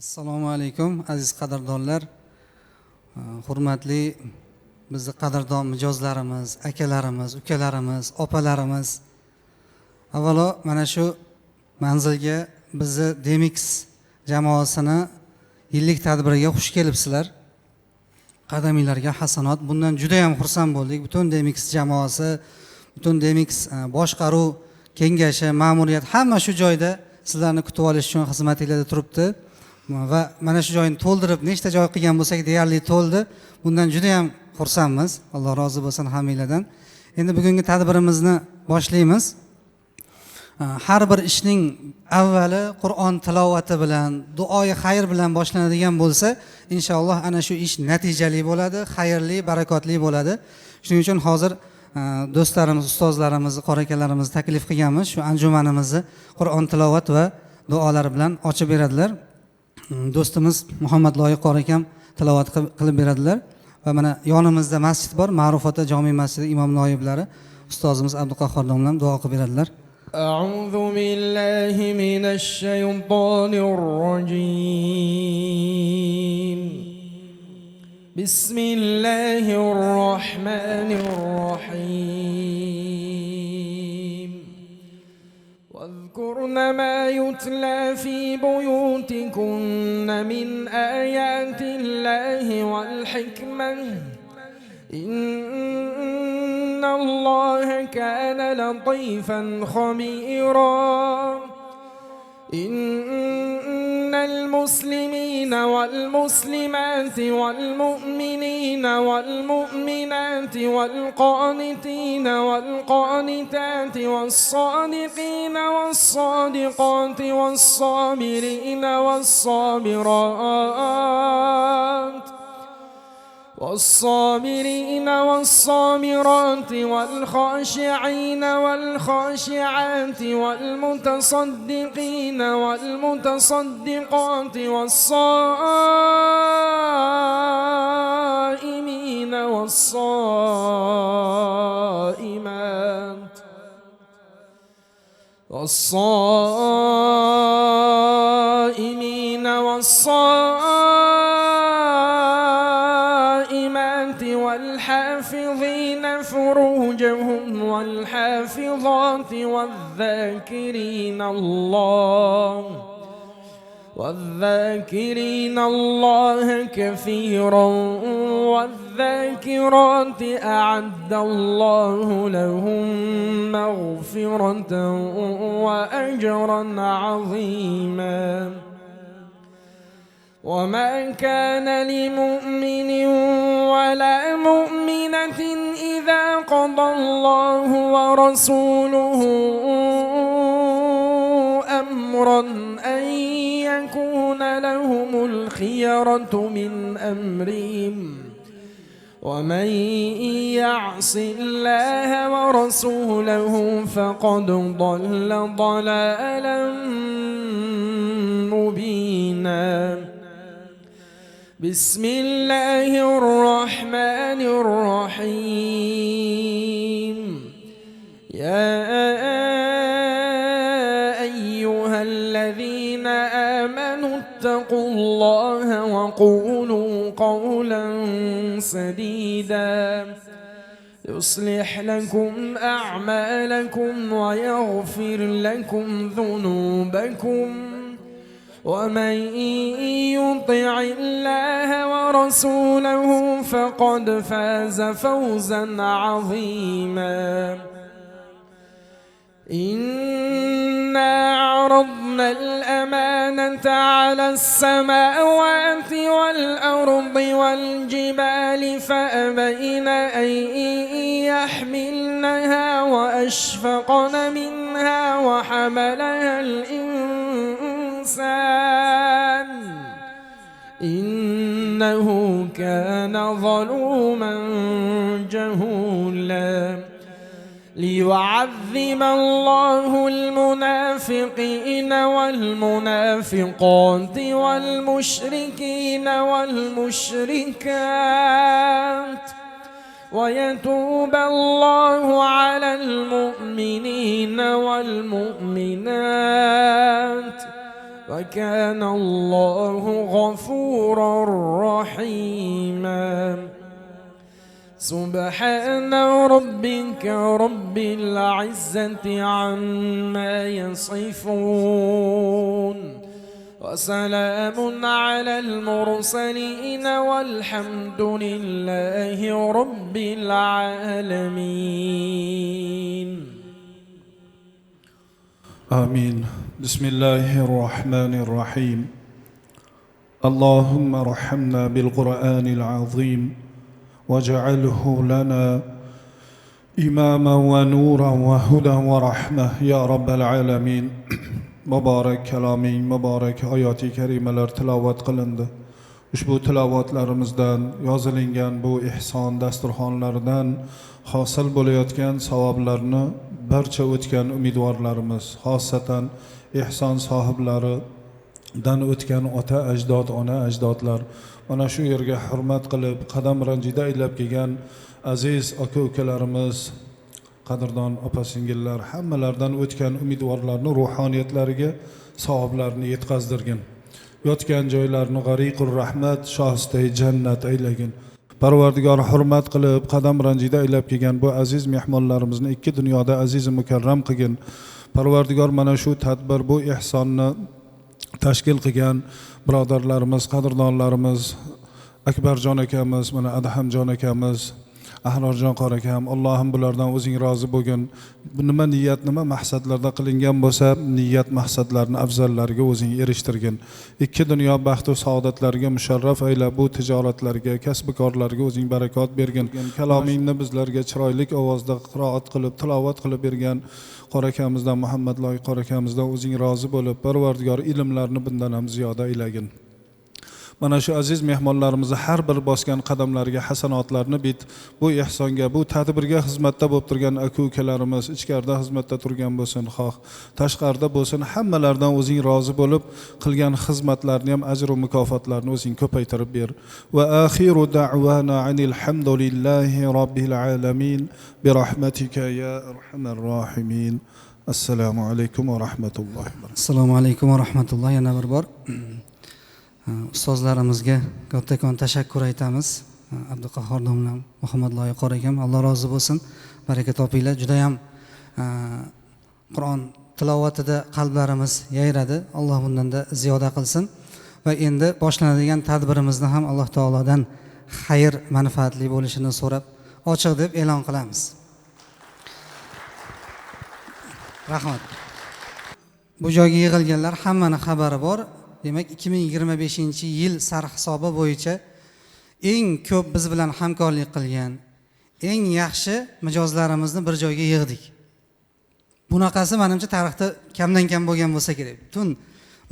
Assalomu alaykum aziz qadrdonlar, hurmatli bizni qadrdon mijozlarimiz, akalarimiz, ukalarimiz, opalarimiz. Avvalo mana shu manzilga bizni Demix jamoasini yillik tadbiriga xush kelibsizlar. Qadaminglarga hasanot. Bundan juda ham xursand bo'ldik. Butun Demix jamoasi, butun Demix boshqaruv kengashi, ma'muriyat hamma shu joyda sizlarni kutib olish uchun xizmatingizda turibdi. Va mana shu joyni to'ldirib, nechta joy qilgan bo'lsak, deyarli to'ldi. Bundan juda ham xursandmiz. Alloh rozi bo'lsin hammanglardan. Endi bugungi tadbirimizni boshlaymiz. Har bir ishning avvali Qur'on tilovati bilan, duoi xayr bilan boshlanadigan bo'lsa, inshaalloh ana shu ish natijali bo'ladi, xayrli, barakotli bo'ladi. Shuning uchun hozir do'stlarimiz, ustozlarimiz, qora akalarimiz taklif qilganmiz. Shu anjumanimizni Qur'on tilovat va duolar bilan ochib beradilar. Do'stimiz Muhammad Loyiq qori akam tilovat qilib beradilar va mana yonimizda masjid bor, Ma'rufota jome masjidi imom noiblari ustozimiz Abduqahhor domlam duo qilib beradilar. أعوذ بالله من الشيطان الرجيم بسم الله الرحمن الرحيم واذكرن ما يتلى في بيوتكن من آيات الله والحكمة إن الله كان لطيفا خبيرا إن المسلمين والمسلمات والمؤمنين والمؤمنات والقانتين والقانتات والصادقين والصادقات والصابرين والصابرين والصابرات والخاشعين والخاشعات والمتصدقين والمتصدقات والصائمين والصائمات والحافظين فروجهم والحافظات والذاكرين الله كثيرا والذاكرات أعد الله لهم مغفرة وأجرا عظيما وما كان لمؤمن ولا مؤمنة إذا قضى الله ورسوله أمرا أن يكون لهم الخيرة من أمرهم ومن يعص الله ورسوله فقد ضل ضلالا مبينا بسم الله الرحمن الرحيم يا أيها الذين آمنوا اتقوا الله وقولوا قولا سديدا يصلح لكم أعمالكم ويغفر لكم ذنوبكم ومن يطع الله ورسوله فقد فاز فوزا عظيما إنا عرضنا الأمانة على السماوات والأرض والجبال فأبين أن يحملنها وأشفقن منها وحملها الإنسان إنه كان ظلوما جهولا ليعذب الله المنافقين والمنافقات والمشركين والمشركات ويتوب الله على المؤمنين والمؤمنات وكان الله غفورا رحيما سبحان ربك رب العزة عما يصفون وسلام على المرسلين والحمد لله رب العالمين آمين. بسم الله الرحمن الرحيم. اللهم ارحمنا بالقرآن العظيم واجعله لنا إماما ونورا وهدى ورحمة يا رب العالمين. Muborak kaloming, muborak oyati karimalar tilovat qilindi. Ushbu tilovatlarimizdan yozilingan bu ihson dasturxonlaridan hosil bo'layotgan savoblarni barcha o'tgan umidvorlarimiz, xosatan ihson sohiblaridan o'tgan ota ajdod, ona ajdodlar mana shu yerga hurmat qilib qadam ranjida aylab kelgan aziz aka ukalarimiz, qadrdon opa singillar hammalaridan o'tgan umidvorlarni ruhoniyatlariga savoblarni yetkazdirgin. Yotgan joylarini g'ariqur rahmat, shohistai jannat aylagin. Parvardigor hurmat qilib qadam ranjida aylab kelgan bu aziz mehmonlarimizni ikki dunyoda aziz mukarram qilgin. Parvardigor mana shu tadbir, bu ihsonni tashkil qilgan birodarlarimiz, qadrdonlarimiz, Akbarjon akamiz, mana Adhamjon akamiz, Ahrorjon qor akam, Allohim bulardan o'zing rozi bo'lgin. Nima niyat, nima maqsadlarda qilingan bo'lsa, niyat maqsadlarini afzallariga o'zing erishtirgin. Ikki dunyo baxt va saodatlariga musharraf ayla, bu tijoratlarga, kasb-korlarga o'zing barakot bergin. Kalomingni bizlarga chiroyli ovozda qiroat qilib, tilovat qilib bergan qor akamizdan, Muhammad Loy qor akamizdan o'zing rozi bo'lib, Parvardigor ilmlarni bundan ham ziyoda aylagin. Mana shu aziz mehmonlarimizni har bir bosgan qadamlariga hasanotlarni bit, bu ihsonga, bu tadbirga xizmatda bo'lib turgan aka-ukalarimiz, ichkarida xizmatda turgan bo'lsin, xoh tashqarida bo'lsin, hammalaridan o'zing rozi bo'lib, qilgan xizmatlarni ham ajr va mukofotlarni o'zing ko'paytirib ber. Va axiru da'wana anil hamdulillahi robbil alamin bi rahmatika ya arhamar rohimin. Assalomu alaykum va rahmatullohi va barakatuh. Assalomu alaykum va rahmatullohi. Yana bir bor ustozlarimizga kattakon tashakkur aytamiz. Abduqahhor domlam, Muhammad Loy qor akam, Alloh rozi bo'lsin. Baraka topinglar. Juda ham Qur'on tilovatida qalblarimiz yayradi. Alloh bundan-da ziyoda qilsin. Va endi boshlanadigan tadbirimizni ham Alloh taolodan xayr, manfaatli bo'lishini so'rab ochiq deb e'lon qilamiz. Rahmat. Bu joyga yig'ilganlar hammani xabari bor. Demak, 2025-yil sarhisobi bo'yicha eng ko'p biz bilan hamkorlik qilgan, eng yaxshi mijozlarimizni bir joyga yig'dik. Bunaqasi menimcha tarixda kamdan kam bo'lgan bo'lsa kerak. Butun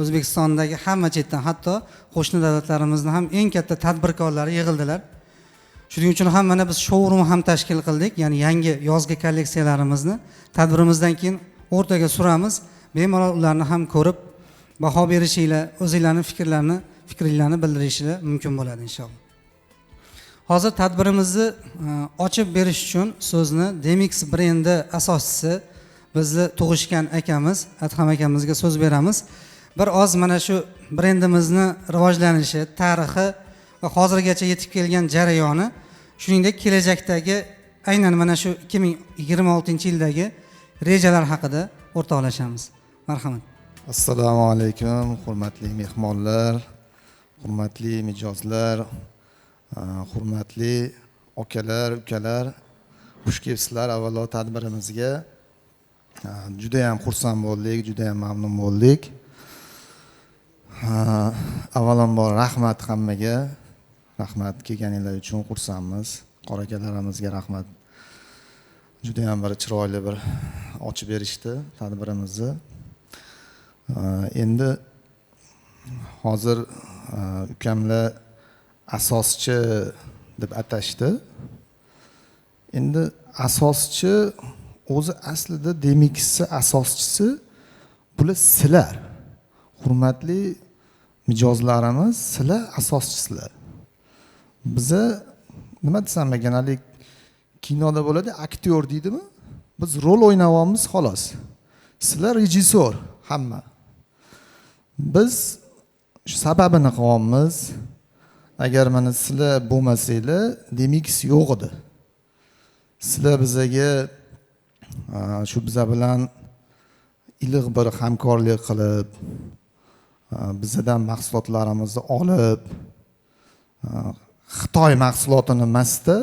O'zbekistondagi hamma chetdan, hatto qo'shni davlatlarimizni ham eng katta tadbirkorlari yig'ildilar. Shuning uchun ham mana biz showroom ham tashkil qildik. Ya'ni yangi yozgi kolleksiyalarimizni tadbirimizdan keyin o'rtaga suramiz. Bemalol ularni ham ko'rib baho berishinglar, o'zinglarning fikringlarni bildirishinglar mumkin bo'ladi inshaalloh. Hozir tadbirimizni ochib berish uchun so'zni Demix brendi asoschisi, bizni tug'ishgan akamiz, Adham akamizga so'z beramiz. Bir oz mana shu brendimizni rivojlanishi, tarixi va hozirgacha yetib kelgan jarayoni, shuningdek kelajakdagi aynan mana shu 2026-yildagi rejalar haqida o'rtoqlashamiz. Marhamat. Assalomu alaykum, hurmatli mehmonlar, hurmatli mijozlar, hurmatli okalar, ukalar, xush kelibsizlar. Avvalo tadbirimizga juda ham xursand bo'ldik, juda ham mamnun bo'ldik. Avvalambor rahmat hammaga. Rahmat, kelganinglar uchun xursandmiz. Qor akalarimizga rahmat. Juda ham bir chiroyli bir ochib berishdi tadbirimizni. Endi hozir ukamlar asoschi deb atashdi. Endi asoschi o'zi aslida Demix'ni asoschisi bular sizlar. Hurmatli mijozlarimiz, sizlar asoschisilar. Biza nima desam ekan, hali kinoda bo'ladi, aktyor deydimi? Biz rol o'ynayapmiz xolos. Sizlar rejissor hamma. Biz shu sababini qilyapmiz. Agar mana sizlar bo'lmasanglar, demak yo'q edi. Sizlar bizaga shu biza bilan iliq bir hamkorlik qilib, bizdan mahsulotlarimizni olib, Xitoy mahsulotini emasda,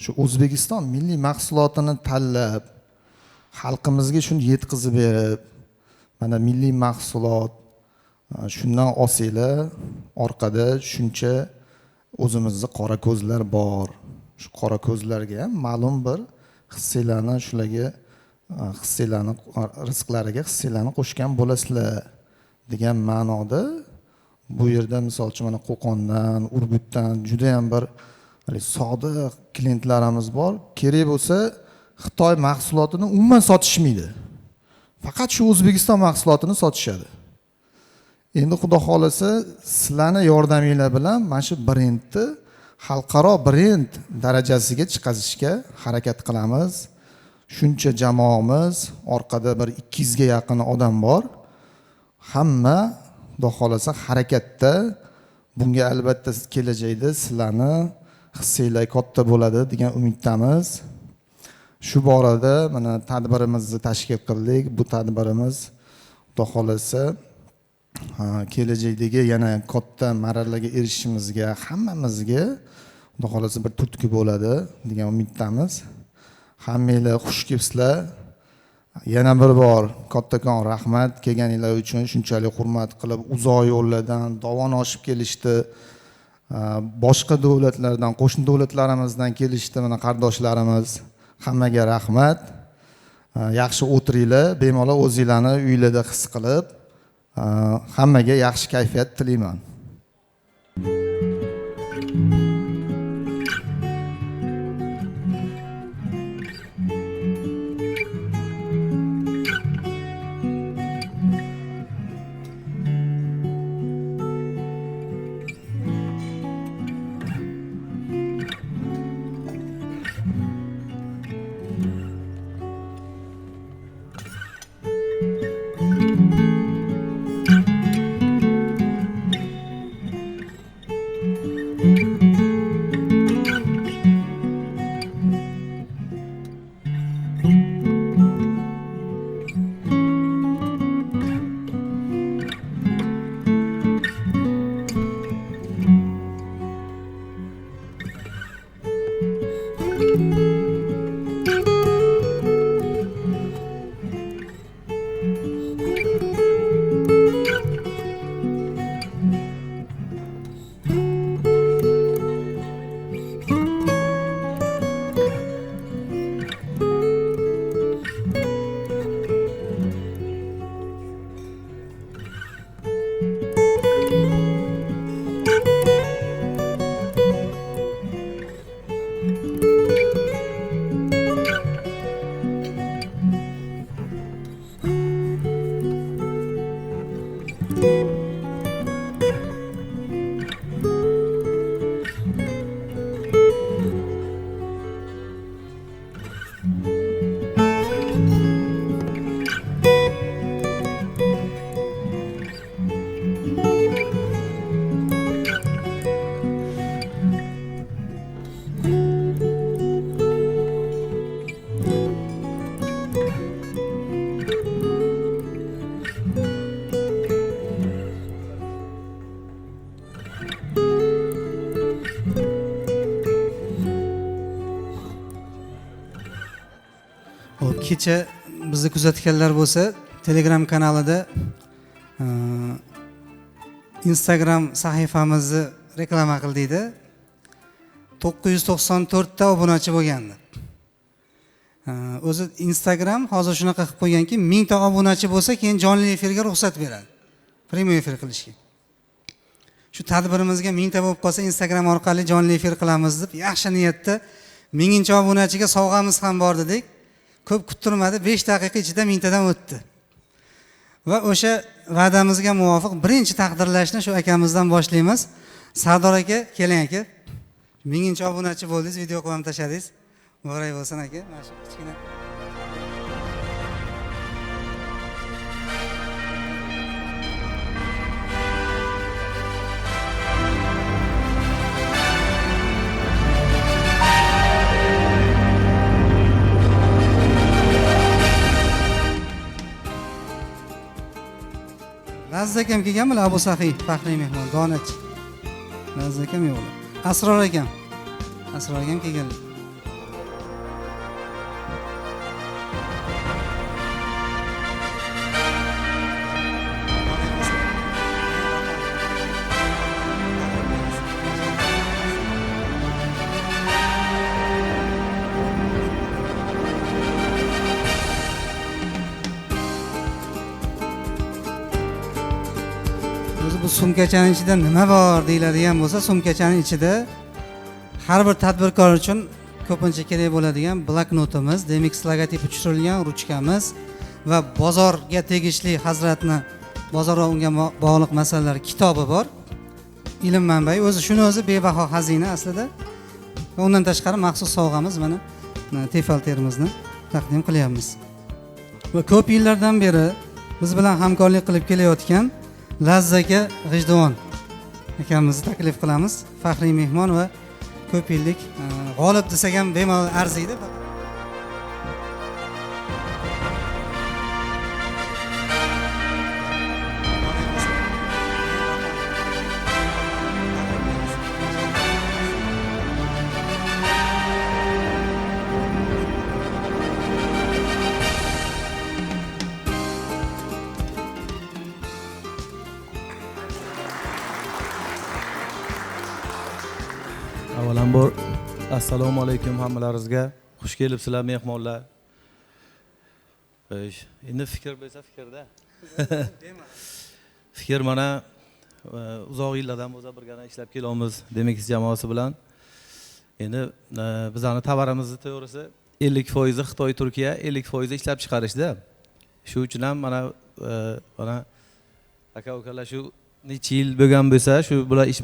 shu O'zbekiston milliy mahsulotini tanlab, xalqimizga shuni yetkazib berib, mana milliy mahsulot, shundan olsanglar, orqada shuncha o'zimizda qora ko'zlar bor. Shu qora ko'zlarga ham ma'lum bir hisslarni shularga hisslarni rizqlariga hisslarni qo'shgan bo'lasizlar degan ma'noda bu yerda misol uchun mana Qo'qondan, Urgutdan juda ham bir sodiq klientlarimiz bor. Kerak bo'lsa Xitoy mahsulotini umuman sotishmaydi. Faqat shu O'zbekiston mahsulotini sotishadi. Endi xudo xolasa sizlarning yordaminglar bilan mana shu brendni xalqaro brend darajasiga chiqazishga harakat qilamiz. Shuncha jamoamiz, orqada bir 200 ga yaqin odam bor. Hamma xudo xolasa harakatda. Bunga albatta kelajakda sizlarni hissanglar katta bo'ladi degan umiddamiz. Shu borada mana tadbirimizni tashkil qildik. Bu tadbirimiz xudo xolasa kelajakdagi yana katta marralarga erishishimizga, hammamizga xudo xolasa bir turtki bo'ladi degan umiddamiz. Hammanglar xush kelibsizlar. Yana bir bor kattakon rahmat kelganinglar uchun, shunchalik hurmat qilib uzoq yo'llardan dovon oshib kelishdi. Boshqa davlatlardan, qo'shni davlatlarimizdan kelishdi mana qardoshlarimiz. Hammaga rahmat. Yaxshi o'tiringlar, bemalol o'zingizlarni uylarda his qilib, hammaga yaxshi kayfiyat tilayman. Kecha bizni kuzatganlar bo'lsa, Telegram kanalida Instagram sahifamizni reklama qildikda 994 ta obunachi bo'lgandi. O'zi Instagram hozir shunaqa qilib qo'yganki, 1000 ta obunachi bo'lsa, keyin jonli efirga ruxsat beradi. Premyo efir qilishga. Shu tadbirimizga 1000 ta bo'lib qolsa, Instagram orqali jonli efir qilamiz deb yaxshi niyatda 1000-chi obunachiga sovg'amiz ham bor dedik. Ko'p kuttirmadi, 5 daqiqa ichida 1000 tadan o'tdi. Va o'sha va'damizga muvofiq birinchi taqdirlashni shu akamizdan boshlaymiz. Sardor aka, keling aka. 1000-chi obunachi bo'ldingiz, video qilib ham tashladingiz. Muborak bo'lsin aka. Mana shu kichkina Laziz akam kelganmilar, Abu Saxiy faxriy mehmon, donachi. Laziz akam yo'qlar. Asror akam. Asror akam kelganlar. O'zi bu sumkachaning ichida nima bor deyiladigan bo'lsa, sumkachaning ichida har bir tadbirkor uchun ko'pincha kerak bo'ladigan bloknotimiz, Demix logotipi tushirilgan ruchkamiz va bozorga tegishli Hazratni bozor va unga bog'liq masalalar kitobi bor. Ilm manbai, o'zi shuni o'zi bebaho xazina aslida. Va undan tashqari maxsus sovg'amiz mana Tefal terimizni taqdim qilyapmiz. Va ko'p yillardan beri biz bilan hamkorlik qilib kelayotgan Laziz aka G'ijduvon akamizni taklif qilamiz. Faxriy mehmon va ko'p yillik g'olib desak ham bemalol arziydi. Avvalambor assalomu alaykum hammalaringizga. Xush kelibsizlar mehmonlar. Endi fikr bo'lsa fikrda. Fikr mana uzoq yillardan bo'lsa birga ishlab kelyapmiz Demix jamoasi bilan. Endi bizning tovarimizni to'g'risi 50% Xitoy, Turkiya, 50% ishlab chiqarishda. Shu uchun ham mana aka-ukalar shu necha yil bo'lgan bo'lsa, shu bular ish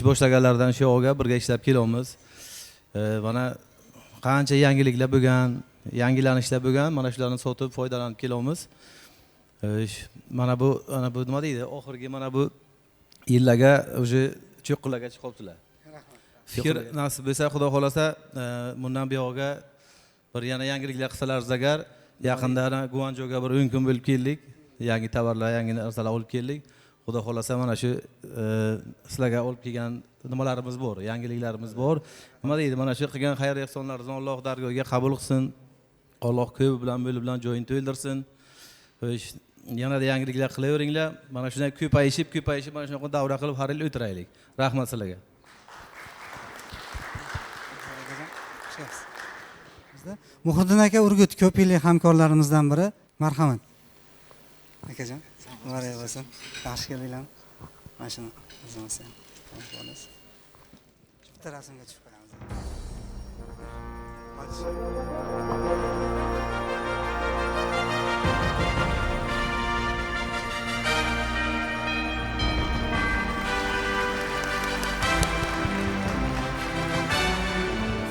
boshlaganlardan shu yo'g'a birga ishlab kelyapmiz. Mana qancha yangiliklar bo'lgan, yangilanishlar bo'lgan, mana shularni sotib foydalanib kelyapmiz. Mana bu nima deydi? Oxirgi mana bu yillarga o'sha cho'qqillarga chiqib qolibdilar. Fikr nasib bo'lsa, Xudo xolasa, bundan buyog'iga bir yana yangiliklar qilsalaringiz agar, yaqinda Guanzhouga bir 10 kun bo'lib keldik. Yangi tovarlar, yangi narsalar olib keldik. Xudo xolasa mana shu sizlarga olib kelgan nimalarimiz bor, yangiliklarimiz bor. Nima deydi? Mana shu qilgan xayr ehsonlaringizni Alloh dargohiga qabul qilsin. Alloh ko'p bilan bilan joyini to'ldirsin. Yana da yangiliklar qilaveringlar. Mana shunday ko'payishib mana shunaqa davra qilib har yil o'tiraylik. Rahmat sizlarga. Muhiddin aka Urgut ko'p yillik hamkorlarimizdan biri. Marhamat. Akajon, varaya bo'lsin. Yaxshi keldinglar. Mana shuni o'zimiz ham olamiz. Bitta rasmga tushib qo'yamiz.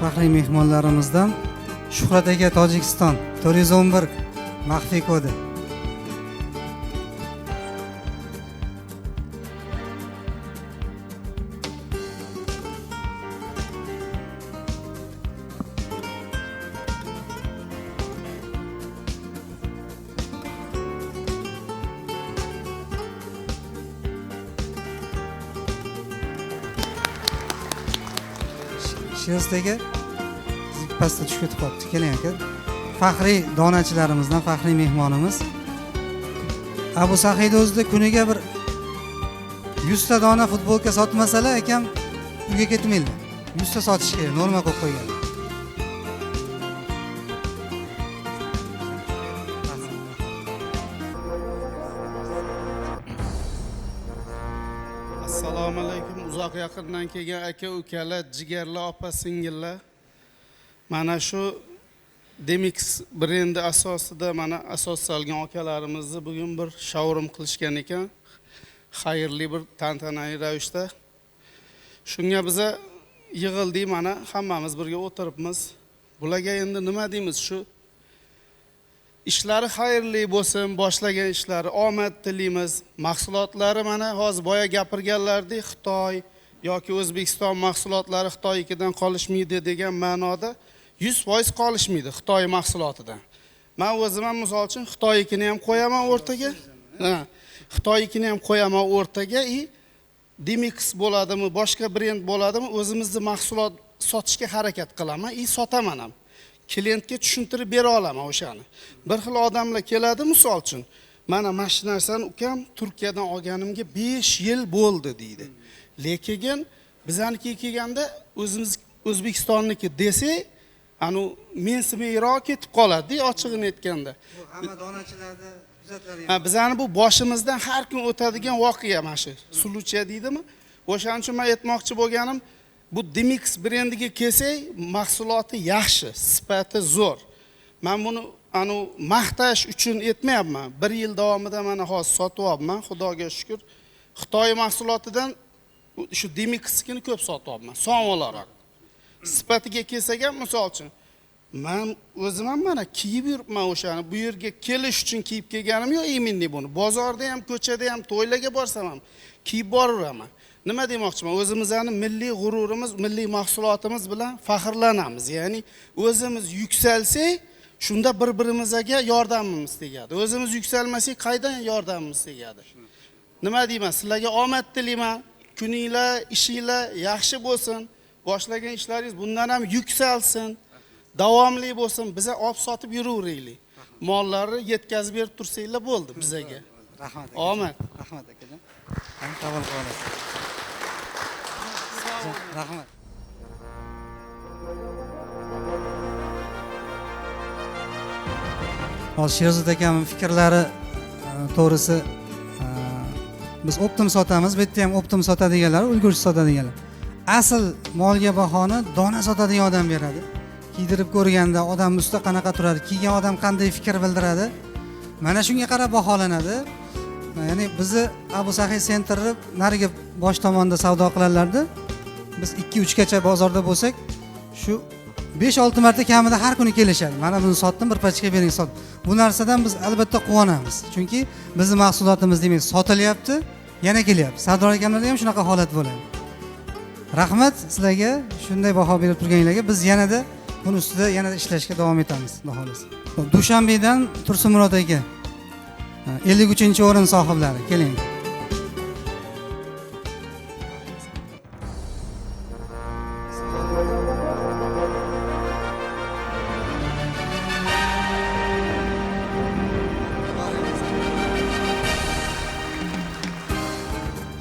Faxriy mehmonlarimizdan Shuhrat aka Tojikiston 411 maxfiy kodi. Shirozdagi pastda tushib ketib qolibdi. Keling aka. Faxriy donachilarimizdan faxriy mehmonimiz Abu Saxiy o'zida kuniga bir 100 ta dona futbolka sotmasalar akam uyga ketmaydi. 100 ta sotish kerak, norma qo'yib qo'ygan. Assalomu alaykum. Uzoq yaqindan kelgan aka-ukalar, jigarlar, opa-singillar. Mana shu Demix brendi asosida mana asos solgan akalarimizni bugun bir showroom qilishgan ekan. Xayrli bir tantanali ravishda. Shunga biza yig'ildik, mana hammamiz birga o'tiribmiz. Bularga endi nima deymiz, shu ishlari xayrli bo'lsin, boshlagan ishlari omad tilaymiz. Mahsulotlari mana hozir boya gapirganlardek Xitoy yoki O'zbekiston mahsulotlari Xitoynikidan qolishmaydi degan ma'noda 100% qolishmaydi Xitoy mahsulotidan. Men o'zim ham misol uchun Xitoynikini ham qo'yaman o'rtaga. Xitoynikini ham qo'yaman o'rtaga, Demix bo'ladimi, boshqa brend bo'ladimi, o'zimizni mahsulot sotishga harakat qilaman, sotaman ham. Klientga tushuntirib bera olaman o'shani. Bir xil odamlar keladi, misol uchun, mana shu narsani ukam Turkiyadan olganimga 5 yil bo'ldi deydi. Lekin bizanikiga kelganda o'zimiz O'zbekistonniki desak, mensimayroq ketib qoladi, ochig'ini aytganda. Hamma donachilarda kuzatiladi. Bizani bu boshimizdan har kun o'tadigan voqea mana shu. Sulucha deydimi? O'shaning uchun men aytmoqchi bo'lganim, bu Demix brendiga kelsak, mahsuloti yaxshi, sifati zo'r. Men buni maqtash uchun aytmayapman. 1 yil davomida mana hozir sotyapman, Xudoga shukr. Xitoy mahsulotidan shu Demix'nikini ko'p sotyapman, son olaroq. Sifatiga kelsak ham, misol uchun, men o'zim ham mana kiyib yuribman o'shani. Bu yerga kelish uchun kiyib kelganim yo'q, eminni buni. Bozorda ham, ko'chada ham, to'ylarga borsam ham kiyib boraveraman. Nima demoqchiman? O'zimizning milliy g'ururimiz, milliy mahsulotimiz bilan faxrlanamiz. Ya'ni o'zimiz yuksalsak, shunda bir-birimizga yordamimiz tegadi. O'zimiz yuksalmasak, qaydan yordamimiz tegadi? Nima deyman? Sizlarga omad tilayman. Kuninglar, ishinglar yaxshi bo'lsin. Boshlagan ishlaringiz bundan ham yuksalsin. Davomli bo'lsin. Biza olib sotib yuraveraylik. Mollarni yetkazib berib tursanglar bo'ldi bizaga. Rahmat. Omad. Rahmat akajon. Qabul qilasiz. Rahmat. Hozir Sherzod akamning fikrlari to'g'risi, biz optim sotamiz, bu yerda ham optim sotadiganlar, ulgurji sotadiganlar. Asl molga bahoni dona sotadigan odam beradi. Kiydirib ko'rganda odam ustida qanaqa turadi, kiygan odam qanday fikr bildiradi, mana shunga qarab baholanadi. Ya'ni bizni Abu Sahiy sentrni narigi bosh tomonda savdo qilarlardi. Biz 2-3 gacha bozorda bo'lsak, shu 5-6 marta kamida har kuni kelishadi. Mana buni sotdim, bir pachka bering sot. Bu narsadan biz albatta quvonamiz. Chunki bizning mahsulotimiz demak sotilyapti, yana kelyapti. Sardor akamlarda ham shunaqa holat bo'ladi. Rahmat sizlarga shunday baho berib turganinglarga. Biz yanada buni ustida yanada ishlashga davom etamiz, xudo xolasa. Dushanbedan Tursunmurod aka 53-o'rin sohiblari, keling.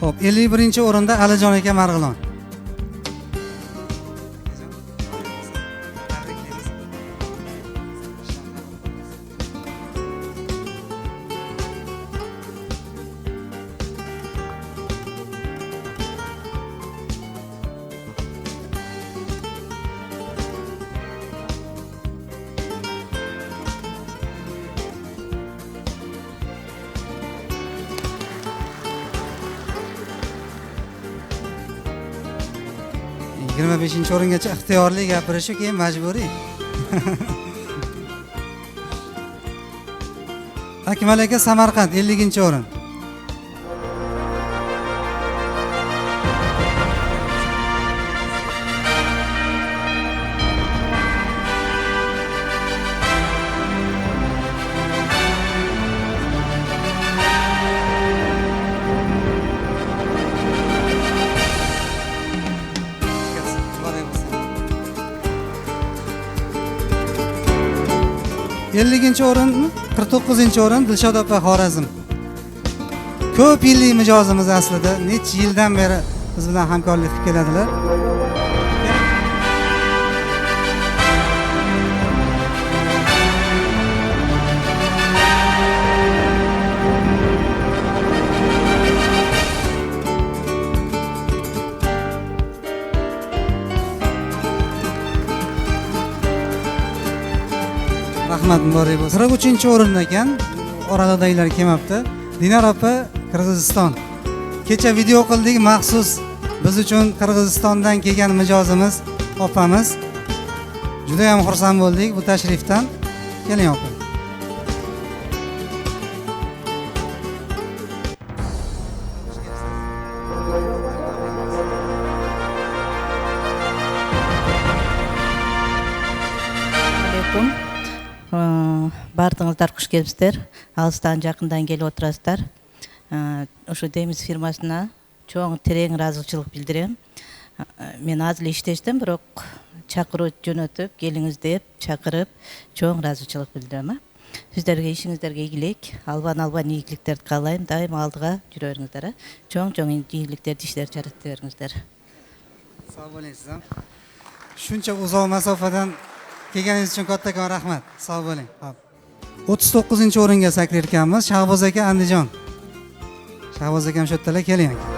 Xo'p, 51-o'rinda Alijon aka Marg'ilon. Yigirma 25-o'ringacha ixtiyorli gapirish, keyin majburiy. Akmal aka Samarqand 50-o'rin. o'rin, 49-o'rin Dilshod opa Xorazm. Ko'p yillik mijozimiz aslida, necha yildan beri biz bilan hamkorlik qilib keladilar. Rahmat muborak bo'lsin. 43-o'rinda ekan, oraliqdagilar kelmabdi. Dinar opa Qirg'iziston. Kecha video qildik maxsus biz uchun Qirg'izistondan kelgan mijozimiz opamiz. Juda ham xursand bo'ldik bu tashrifdan. Keling opa. Бардыңыздар, құш келіпсіздер. Алыстан жақындан келіп отырасыздар. Ошо Демис фирмасына чоң терең ыраазычылык билдирем. Мен аз эле иштештим, бирок чакыруу жөнөтүп, келиңиз деп чакырып, чоң ыраазычылык билдирем. Сиздерге ишиңиздерге ийгилик, албан ийгиликтерди каалайм. Дайыма алдыга жүрө бериңиздер. Чоң ийгиликтерди иштер жаратып бериңиздер. Sağ bo'lingsiz. Shuncha uzoq masofadan kelganingiz uchun kattakon rahmat. Sog' bo'ling. Xo'p. 39-o'ringa sakrayar ekanmiz. Shahboz aka Andijon. Shahboz akam shu yerdalar, keling aka.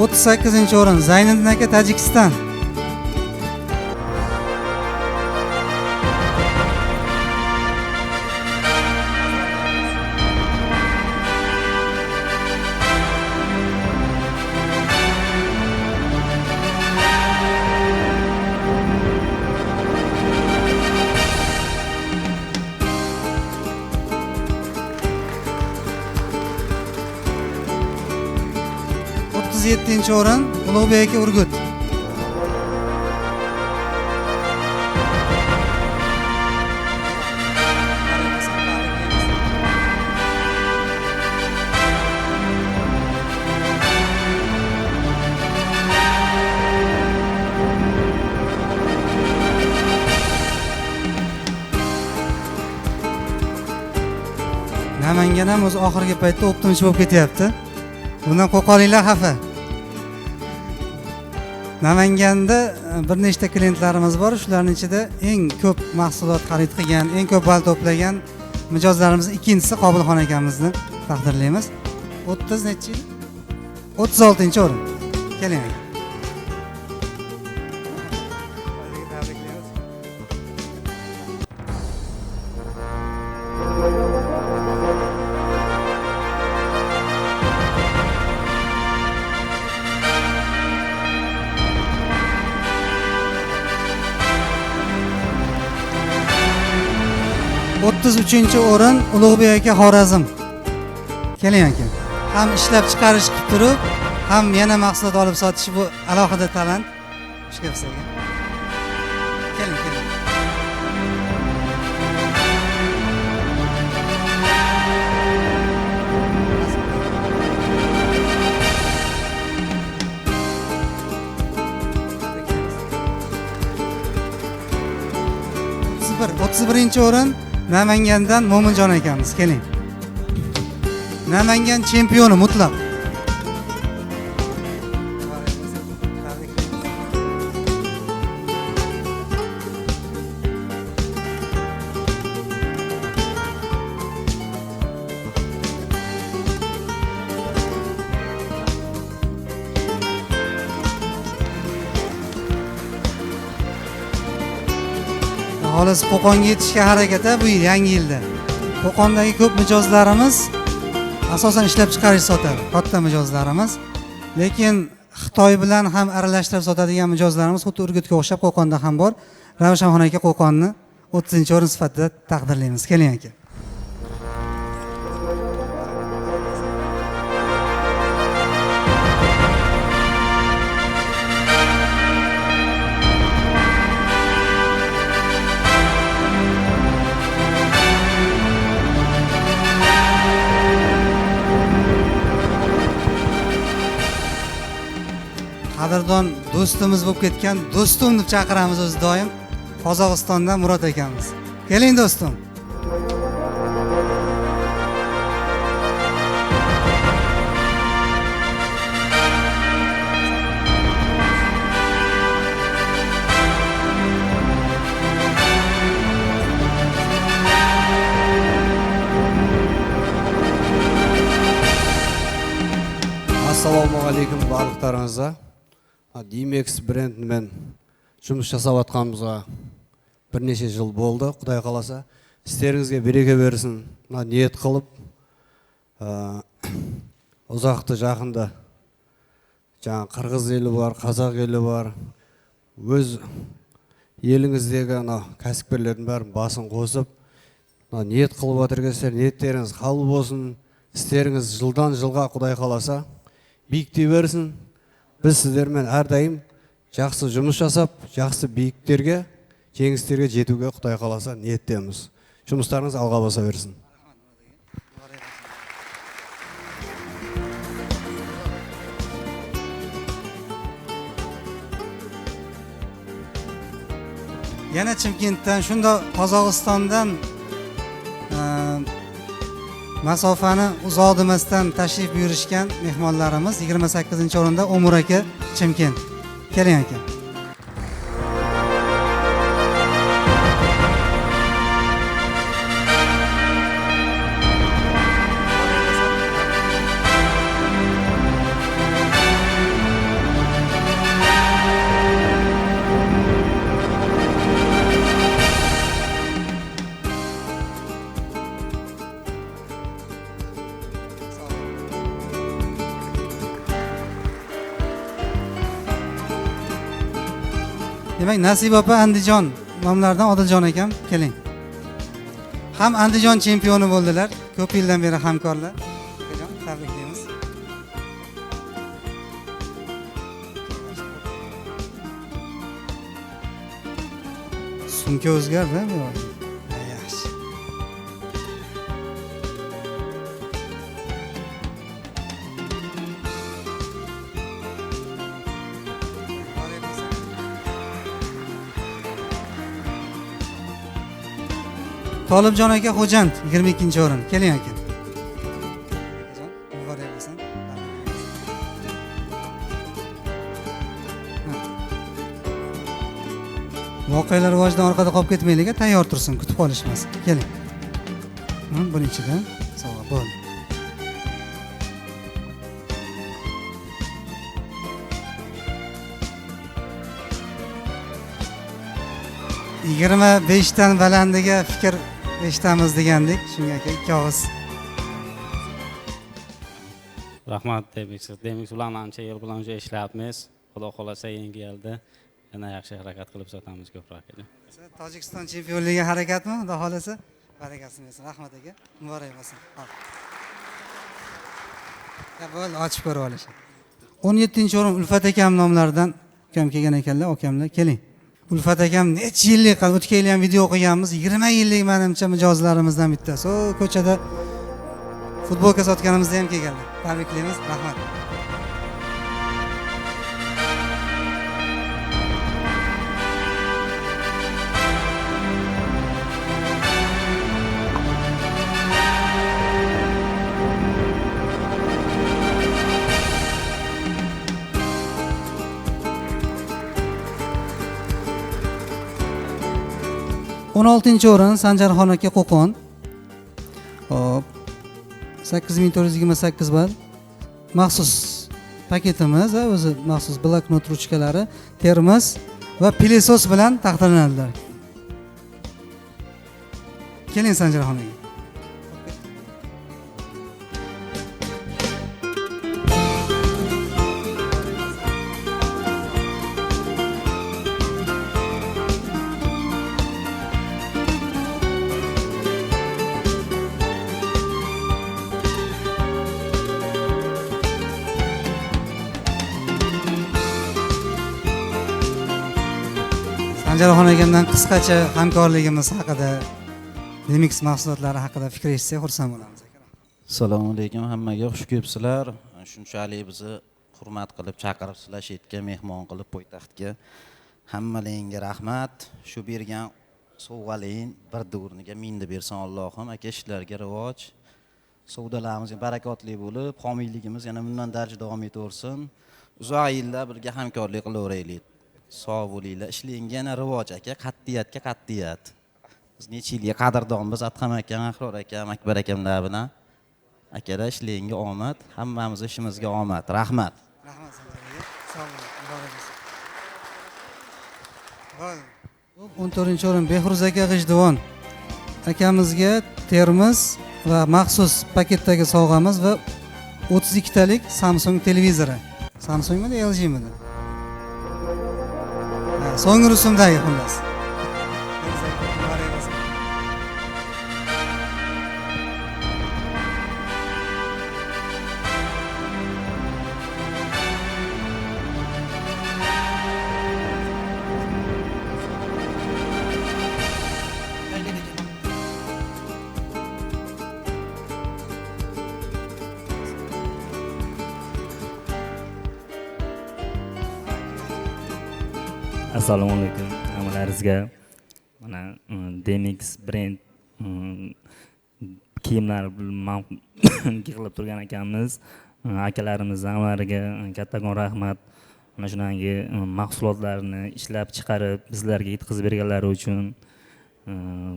O'ttiz sakkizinchi o'rin Zayniddin aka Tojikiston. O'ttiz yettinchi o'rin Ulug'bek aka Urgut. Namangan ham o'zi oxirgi paytda o'ptimchi bo'lib ketyapti. Bundan qo'rqolinglar xafa. Namanganda bir nechta klientlarimiz bor. Shularning ichida eng ko'p mahsulot xarid qilgan, eng ko'p ball to'plagan mijozlarimizning ikkinchisi Qobilxon akamizni taqdirlaymiz. 30 nechi yil? 36-o'rin. Keling. O'ttiz uchinchi o'rin Ulug'bek aka Xorazm. Keling aka. Ham ishlab chiqarish qilib turib, ham yana mahsulot olib sotish bu alohida talant. Xush kelibsiz aka. Keling, keling. O'ttiz birinchi o'rin Namangandan Mo'minjon akamiz. Keling. Namangan chempioni mutlaq. Xolos Qo'qonga yetishga harakat bu yil, yangi yilda. Qo'qondagi ko'p mijozlarimiz asosan ishlab chiqarish sotadi, katta mijozlarimiz. Lekin Xitoy bilan ham aralashtirib sotadigan mijozlarimiz xuddi Urgutga o'xshab Qo'qonda ham bor. Ravshanxon aka Qo'qonni 30-o'rin sifatida taqdirlaymiz. Keling aka. Qadrdon do'stimiz bo'lib ketgan do'stim deb chaqiramiz o'zi doim. Qozog'istondan Murod akamiz. Keling do'stim. Assalomu alaykum barliqlaringizga. Dimex brendiмен жұмыс жасап атқанымызға бірнеше жыл болды. Құдай қаласа, істеріңізге береке берсін. Ниет қылып, ұзақты жақында жаңа қырғыз елі бар, қазақ елі бар. Өз еліңіздегі кәсіпкерлердің бәрін басын қосып, ниет қылып отырғансыздар, ниеттеріңіз қабыл болсын, істеріңіз жылдан жылға Құдай қаласа биіктей берсін. Біз сіздермен әрдайым жақсы жұмыс жасап, жақсы биіктерге, жеңістерге жетуге Құдай қаласа ниеттеміз. Жұмыстарыңыз алға баса берсін. Yana Chimkentdan, shunda Qozog'istondan masofani uzoq demasdan tashrif buyurishgan mehmonlarimiz 28-o'rinda Umur aka, Chimkent. Keling aka. Demak, Nasib opa Andijon nomlaridan Odiljon akam keling. Ham Andijon chempioni bo'ldilar. Ko'p yildan beri hamkorlar. Akajon, tabriklaymiz. Sumka o'zgardi-mi? Yaxshi. Tolibjon aka Xo'jand 22-o'rin. Keling aka. Akajon, muborak bo'lsin. Voqealar rivojidan orqada qolib ketmaylik, tayyor tursin, kutib qolishmasin. Keling. Buning ichida sovg'a bo'ldi. Yigirma 25dan balandiga fikr eshitamiz degandik. Shunga aka ikki og'iz. Rahmat Demiks bilan ancha yil bilan ishlayapmiz. Xudo xolasa yangi yilda yana yaxshi harakat qilib sotamiz ko'proq. Tojikiston chempionligiga harakatmi? Xudo xolasa. Barakatini bersin. Rahmat aka. Muborak bo'lsin. Bo'ldi, ochib ko'rib olish. 17-o'rin Ulfat akam nomlaridan ukam kelgan ekanlar, akamlar keling. Ulfat akam necha yillik o'tgan yil ham video qilganmiz. 20 yillik menimcha mijozlarimizdan bittasi. O ko'chada futbolka sotganimizda ham kelganlar. Tabriklaymiz. Rahmat. On 16-o'rin Sanjarxon aka Qo'qon. Hop. 8428 ball. Maxsus paketimiz, o'zi maxsus bloknot ruchkalari, termos va pilesos bilan taqdirlanadilar. Keling Sanjarxon aka. Sanjarxon akamdan qisqacha hamkorligimiz haqida, Demix mahsulotlari haqida fikr eshitsak xursand bo'lamiz. Assalomu alaykum hammaga, xush kelibsizlar. Shunchalik bizni hurmat qilib chaqirib sizlar mehmon qilib poytaxtga hammalaringga rahmat. Shu bergan sovg'alaring bir o'rniga mingda bersin Allohim. Aka ishlarga rivoj, savdolarimiz barakotli bo'lib, homiyligimiz yana bundan darja davom etaversin. Uzoq yillar birga hamkorlik qilaveraylik. Sog' bo'linglar, ishlaringga yana rivoj aka, qat'iyatga qat'iyat. Biz necha yilga qadrdonmiz, Adham akam, Ahror akam, Akbar akamlar bilan. Akalar ishlaringga omad, hammamiz ishimizga omad. Rahmat. Rahmat sizlarga. Sog' bo'ling, muborak bo'lsin. 14-o'rin Behruz aka G'ijduvon akamizga termos va maxsus paketdagi sovg'amiz va 32 talik Samsung televizori. Samsungmi, LGmi? So'nggi rusumdagi xullas. Assalomu alaykum hammalaringizga. Mana Demix brend kiyimlar yig'ilib turgan akamiz, akalarimiz hammariga kattakon rahmat. Mana shunday mahsulotlarni ishlab chiqarib bizlarga yetkazib berganlari uchun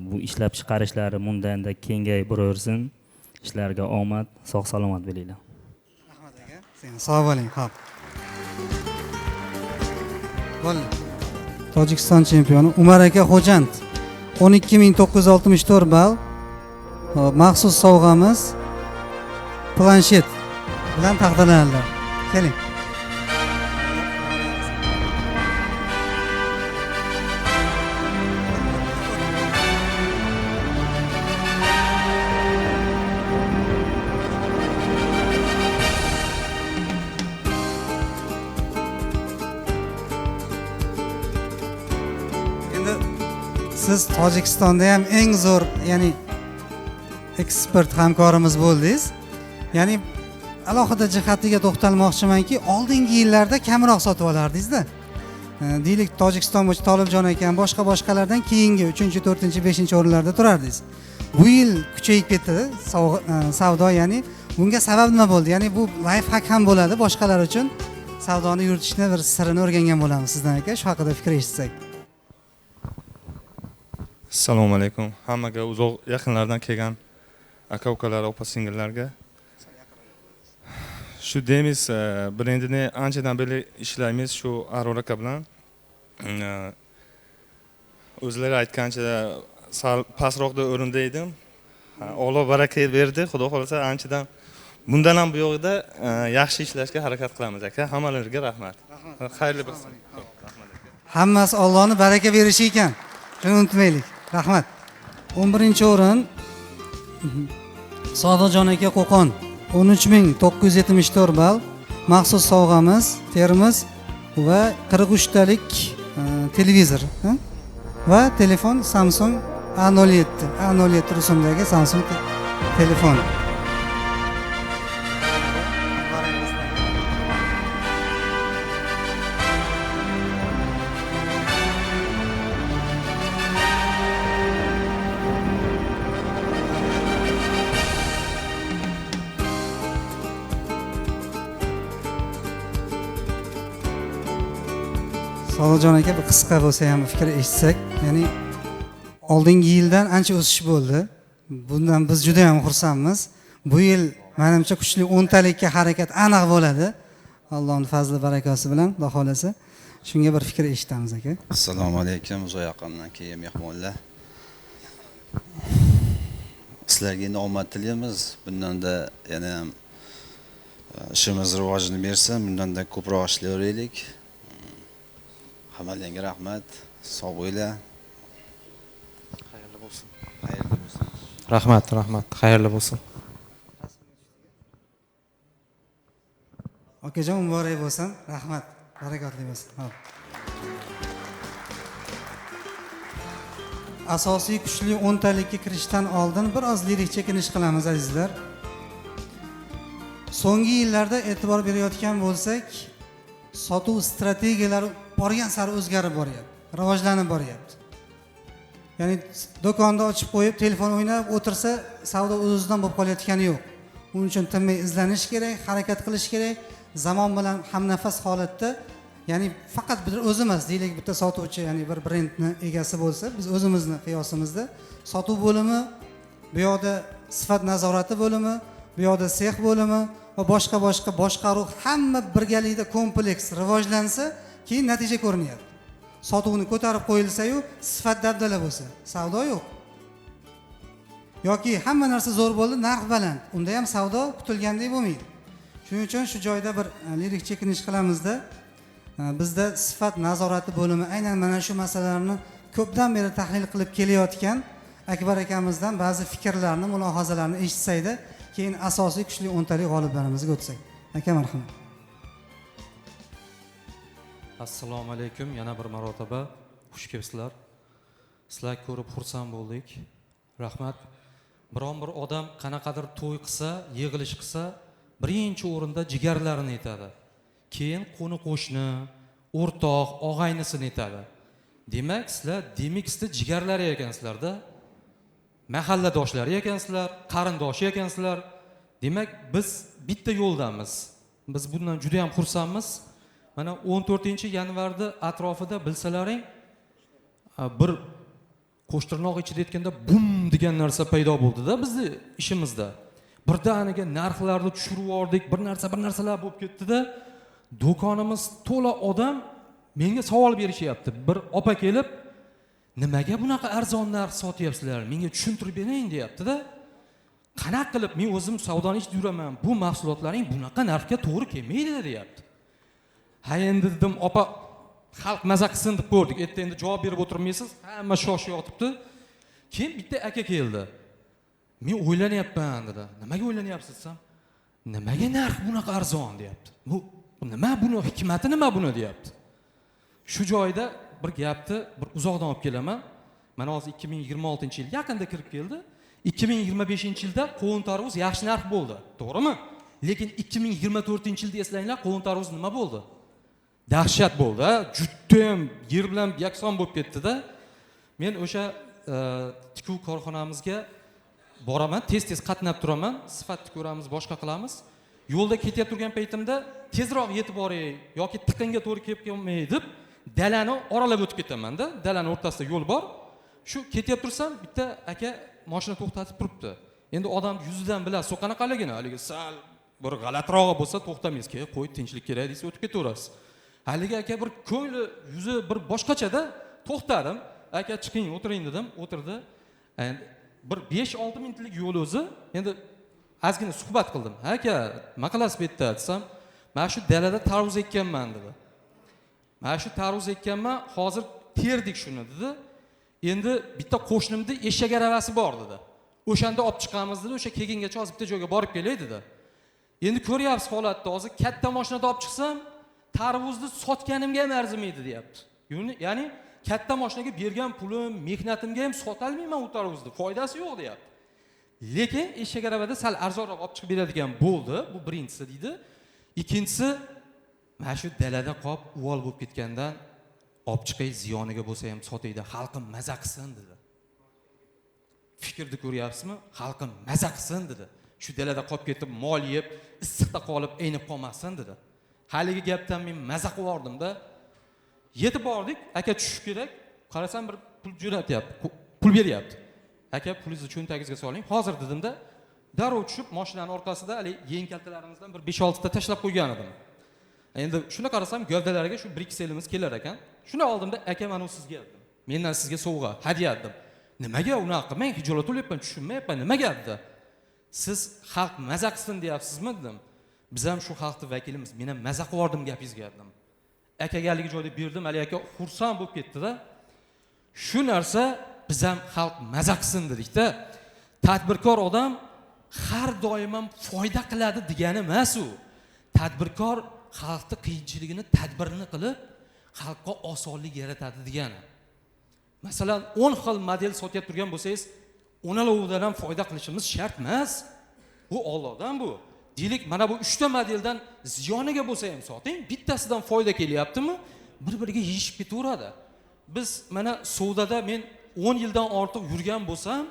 bu ishlab chiqarishlari mundanda kengayib boraversin. Ishlariga omad, sog' salomat bo'linglar. Rahmat aka. Sog' bo'ling, xo'p. Bo'ldi. Tojikiston chempioni Umar aka Xo'jand 12964 ball. Maxsus sovg'amiz planshet bilan taqdirlanadi. Keling. Siz Tojikistonda ham eng zo'r, ya'ni ekspert hamkorimiz bo'ldingiz. Ya'ni alohida jihatiga to'xtalmoqchimanki, oldingi yillarda kamroq sotib olardingiz-da. Deylik Tojikiston bo'yicha Tolibjon ekan, boshqalardan keyingi 3-chi, 4-chi, 5-chi o'rinlarda turardingiz. Bu yil kuchayib ketdi savdo, ya'ni bunga sabab nima bo'ldi? Ya'ni bu life hack ham bo'ladi boshqalar uchun. Savdoni yuritishni bir sirini o'rgangan bo'lamiz sizdan aka. Shu haqida fikr eshitsak. Assalomu alaykum. Hammaga uzoq yaqinlardan kelgan aka-ukalar, opa-singillarga. Shu Demix brendini anchadan beri ishlaymiz shu Aror aka bilan. O'zlari aytgancha sal pastroqda o'rinda edim. Alloh baraka berdi. Xudo xolasa anchadan bundan ham bu yo'g'ida yaxshi ishlashga harakat qilamiz aka. Hammalarga rahmat. Xayrli bo'lsin. Hammasi Allohning baraka berishi ekan. Shuni unutmaylik. Rahmat. 11-o'rin Sodiqjon aka Qo'qon 13974 ball. Maxsus sovg'amiz termiz va 43talik televizor va telefon Samsung A07 rusumdagi Samsung telefon. Sodiqjon aka bir qisqa bo'lsa ham fikr eshitsak, ya'ni oldingi yildan ancha o'sish bo'ldi. Bundan biz juda ham xursandmiz. Bu yil menimcha kuchli 10 talikka harakat aniq bo'ladi. Allohning fazli barakasi bilan, Xudo xolasa. Shunga bir fikr eshitamiz aka. Assalomu alaykum, uzoq yaqindan kelgan mehmonlar. Sizlarga endi omad tilaymiz. Bundanda yana ham ishimiz rivojini bersin, bundanda ko'proq ishlayveraylik. Hammalarga rahmat, sog' bo'linglar. Xayrli bo'lsin. Xayrli bo'lsin. Rahmat, xayrli bo'lsin. Okajon muborak bo'lsin. Rahmat, barakatli bo'lsin. Xo'p. Asosiy kuchli 10 talikka kirishdan oldin biroz lirik chekinish qilamiz azizlar. So'nggi yillarda e'tibor berayotgan bo'lsak, sotuv strategiyalari borgan sari o'zgarib boryapti, rivojlanib boryapti. Ya'ni do'konda ochib qo'yib, telefon o'ynab o'tirsa, savdo o'zidan bo'lib qolayotgani yo'q. Uning uchun tinmay izlanish kerak, harakat qilish kerak. Zamon bilan hamnafas holatda, ya'ni faqat bir o'zimiz, deylik bitta sotuvchi, ya'ni bir brendni egasi bo'lsa, biz o'zimizni qiyosimizda sotuv bo'limi, bu yoqda sifat nazorati bo'limi, bu yoqda sex bo'limi va boshqa boshqaruv hamma birgalikda kompleks rivojlansa, keyin natija ko'rinyapti. Sotuvni ko'tarib qo'yilsa-yu, sifat dabdala bo'lsa, savdo yo'q. Yoki hamma narsa zo'r bo'ldi, narx baland. Unda ham savdo kutilgandek bo'lmaydi. Shuning uchun shu joyda bir lirik chekinish qilamizda, bizda sifat nazorati bo'limi aynan mana shu masalalarni ko'pdan beri tahlil qilib kelayotgan Akbar akamizdan ba'zi fikrlarni, mulohazalarini eshitsaydi, keyin asosiy kuchli 10 talik g'oliblarimizga o'tsak. Aka marhamat. Assalomu alaykum, yana bir marotaba xush kelibsizlar. Sizlarni ko'rib xursand bo'ldik. Rahmat. Biron bir odam qanaqadir to'y qilsa, yig'ilish qilsa, birinchi o'rinda jigarlarini aytadi. Keyin qo'ni qo'shni, o'rtoq, og'aynisini aytadi. Demak, sizlar Demixni jigarlari ekansizlar-da. Mahalladoshlari ekansizlar, qarindoshi ekansizlar. Demak, biz bitta yo'ldamiz. Biz bundan juda ham xursandmiz. Mana 14-yanvarda atrofida bilsalaring, bir qo'shtirnoq ichida aytganda bum degan narsa paydo bo'ldi-da bizni ishimizda. Birdaniga narxlarni tushirib yubordik, bir narsalar bo'lib ketdi-da, do'konimiz to'la odam menga savol berishyapti. Bir opa kelib, nimaga bunaqa arzon narx sotyapsizlar? Menga tushuntirib bering, deyapti-da. Qanaqa qilib men o'zim savdoni ichida yuraman, bu mahsulotlaring bunaqa narxga to'g'ri kelmaydi, deyapti. Ha endi dedim, opa, xalq maza qilsin deb ko'rdik. Endi javob berib o'tirmaysiz, hamma shoshib yotibdi. Keyin bitta aka keldi. Men o'ylanyapman dedi. Nimaga o'ylanyapsiz desam, nimaga narx bunaqa arzon, deyapti. Bu nima, buni hikmati nima buni, deyapti. Shu joyda bir gapni bir uzoqdan olib kelaman. Mana hozir 2026-yil yaqinda kirib keldi. 2025-yilda qovun tarvuz yaxshi narx bo'ldi, to'g'rimi? Lekin 2024-yilda eslanglar, qovun tarvuz nima bo'ldi? Dahshat bo'ldi, juda ham yer bilan yakson bo'lib ketdi-da. Men o'sha tikuv korxonamizga boraman, tez qatnab turaman, sifatni ko'ramiz, boshqa qilamiz. Yo'lda ketib turgan paytimda tezroq yetib boray yoki tiqinga to'g'ri kelib kelmay deb dalani oralab o'tib ketaman-da. Dalani o'rtasida yo'l bor. Shu ketib tursam, bitta aka mashina to'xtatib turibdi. Endi odam yuzidan bilasiz, u qanaqaligini, haligi sal bir g'alatirog'i bo'lsa to'xtamaysiz, qo'y, tinchlik kerak desa o'tib ketaverasiz. Haligi aka bir ko'ngli, yuzi bir boshqachada, to'xtadim. Aka chiqing, o'tiring dedim, o'tirdi. Endi bir 5-6 minutlik yo'l o'zi, endi ozgina suhbat qildim. Aka, nima qilasiz bu yerda desam, "Men shu dalada tarvuz ekkanman" dedi. "Men shu tarvuz ekkanman, hozir terdik shuni" dedi. "Endi bitta qo'shnimda eshak aravasi bor" dedi. "O'shanda olib chiqamiz" dedi. "O'sha kelgungacha hozir bitta joyga borib kelay" dedi. Endi ko'ryapsiz holatni, hozir katta mashinada olib chiqsam, tarvuzni sotganimga ham arzimaydi, deyapti. Ya'ni katta mashinaga bergan pulim, mehnatimga ham sotolmayman u tarvuzni, foydasi yo'q, deyapti. Lekin eshak aravada sal arzonroq olib chiqib beradigan bo'ldi, bu birinchisi deydi. Ikkinchisi, mana shu dalada qolib uvol bo'lib ketgandan olib chiqay, ziyoniga bo'lsa ham sotaydi, xalqim maza qilsin dedi. Fikrni ko'ryapsizmi? Xalqim maza qilsin dedi. Shu dalada qolib ketib, mol yeb, issiqda qolib, aynib qolmasin dedi. Haligi gapdan men maza qildim-da. Yetib bordik, aka tushish kerak. Qarasam bir pul jo'natyapti, pul beryapti. Aka, pulingizni cho'ntagingizga soling. Hozir dedim-da, darrov tushib mashinaning orqasida hali yeng kaltalarimizdan bir 5-6 ta tashlab qo'ygan edim. Endi shuna qarasam, gavdalariga shu 1-2 selimiz kelar ekan. Shuni oldimda, aka, mana u sizga dedim. Mendan sizga sovg'a, hadya dedim. Nimaga unaqa qilmang, hijolat o'lyapman, tushunmayapman, nimaga dedi. Siz xalq maza qilsin deyapsizmi dedim. Biz ham shu xalqning vakilimiz, men ham maza qildim gapingizga dedim. Akaga haligi joyda berdim, hali aka xursand bo'lib ketdi-da. Shu narsa biz ham xalq maza qilsin dedik-da. Tadbirkor odam har doim ham foyda qiladi degani emas u. Tadbirkor xalqning qiyinchiligini tadbirini qilib, xalqqa osonlik yaratadi degani. Masalan, 10 xil model sotyap turgan bo'lsangiz, 10 ham foyda qilishimiz shart emas. Bu Allohdan bu. Deylik, mana bu 3 ta modeldan ziyoniga bo'lsa ham soting, bittasidan foyda kelyaptimi, bir-biriga yeyishib ketaveradi. Biz mana savdoda men 10 yildan ortiq yurgan bo'lsam,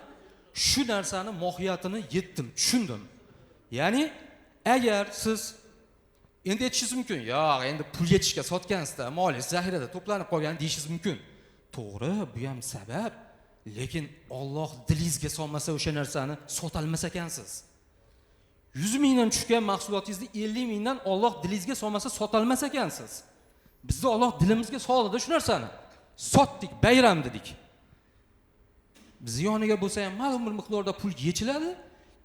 shu narsani mohiyatini yetdim, tushundim. Ya'ni agar siz endi aytishingiz mumkin, "Yo'q, endi pul yetishga sotgansizda, molingiz zaxirada to'planib qolgan" deyishingiz mumkin. To'g'ri, bu ham sabab. Lekin Alloh dilingizga solmasa o'sha narsani sotolmas ekansiz. 100 mingdan tushgan mahsulotingizni 50 mingdan Alloh dilingizga solmasa sotolmas ekansiz. Bizda Alloh dilimizga soldi shu narsani. Sotdik, bayram dedik. Biz yoniga bo'lsa ham ma'lum bir miqdorda pul yechiladi,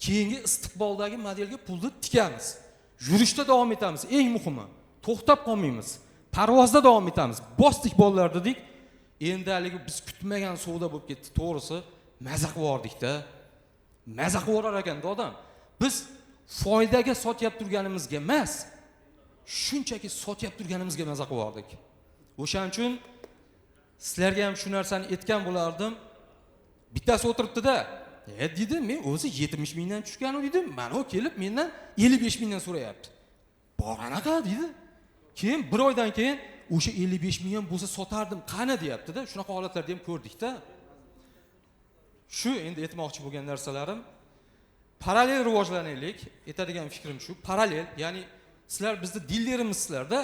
keyingi istiqboldagi modelga pulni tikamiz. Yurishda davom etamiz, eng muhimi. To'xtab qolmaymiz. Parvozda davom etamiz. Bosdik bolalar dedik. Endi haligi biz kutmagan savdo bo'lib ketdi. To'g'risi, maza qildik-da. Maza qilar ekanda odam. Biz foydaga sotyap turganimizga emas, shunchaki sotyap turganimizga maza qildik. O'shaning uchun sizlarga ham shu narsani aytgan bo'lardim. Bittasi o'tiribdi-da, dedi, men o'zi 70 mingdan tushgan edim, mana u kelib mendan 55 mingdan so'rayapti. Bor anaqa dedi. Keyin bir oydan keyin o'sha 55 ming ham bo'lsa sotardim qani deyapti-da. Shunaqa holatlarni ham ko'rdik-da. Shu endi aytmoqchi bo'lgan narsalarim parallel rivojlanaylik. Aytadigan fikrim shu, parallel, ya'ni sizlar bizni dillerimizsizlar-da.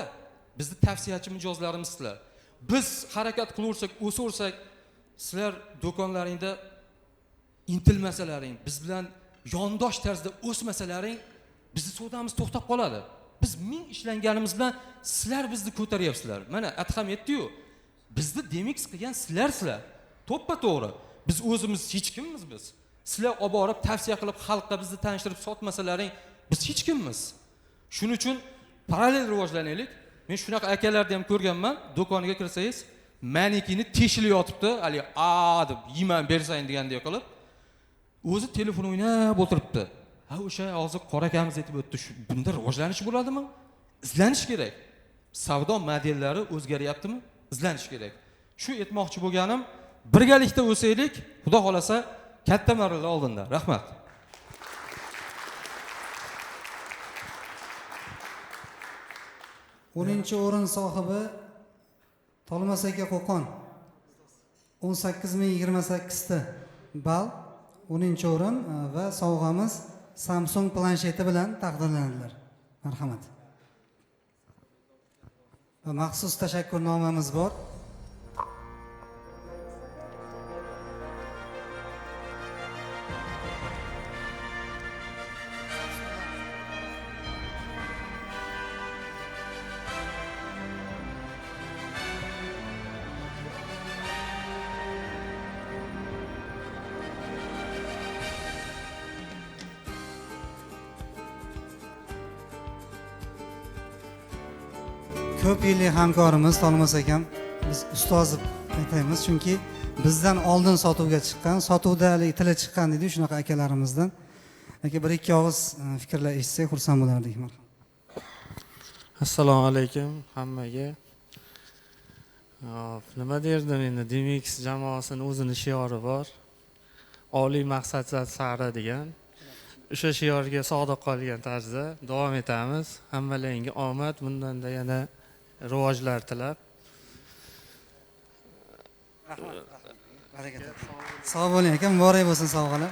Bizni tavsiyachi mijozlarimizsizlar. Biz harakat qilaversak, o'saversak, sizlar do'konlaringda intilmasalaring, biz bilan yondosh tarzda o'smasalaring, bizni savdomiz to'xtab qoladi. Biz ming ishlanganimiz bilan sizlar bizni ko'taryapsizlar. Mana Adham aytdi-yu, bizni Demix qilgan sizlarsizlar. To'ppa-to'g'ri. Biz o'zimiz hech kimmiz biz. Sizlar olib borib tavsiya qilib xalqqa bizni tanishtirib sotmasalaring, biz hech kimmiz. Shuning uchun parallel rivojlanaylik. Men shunaqa akalarni ham ko'rganman. Do'koniga kirsangiz, manikini teshilib yotibdi, hali deb yeyman bersang degandek qilib, o'zi telefon o'ynab o'tiribdi. Ha, o'sha hozir qora akamiz aytib o'tdi, bunda rivojlanish bo'ladimi? Izlanish kerak. Savdo modellari o'zgaryaptimi? Izlanish kerak. Shu aytmoqchi bo'lganim, birgalikda o'saylik, Xudo xolasa katta marralar oldinda. Rahmat. O'ninchi o'rin sohibi Tolmas aka Qo'qon 18028 ta ball 10 o'rin va sovg'amiz Samsung plansheti bilan taqdirlandilar. Marhamat. Va maxsus tashakkurnomamiz bor. Ko'p yillik hamkorimiz Tolmas akam, biz ustoz deb aytamiz, chunki bizdan oldin sotuvga chiqqan, sotuvda tili chiqqan deydi shunaqa akalarimizdan. Aka bir ikki og'iz fikrlar eshitsak xursand bo'lardik. Assalomu alaykum hammaga. Nima derdim endi, Demix jamoasining o'zining shiori bor. Oliy maqsad sari degan. O'sha shiorga sodiq qolgan tarzda davom etamiz. Hammalaringga omad, bundanda yana rivojlar tilab. Barakat. Sog' bo'ling aka, muborak bo'lsin sovg'alar.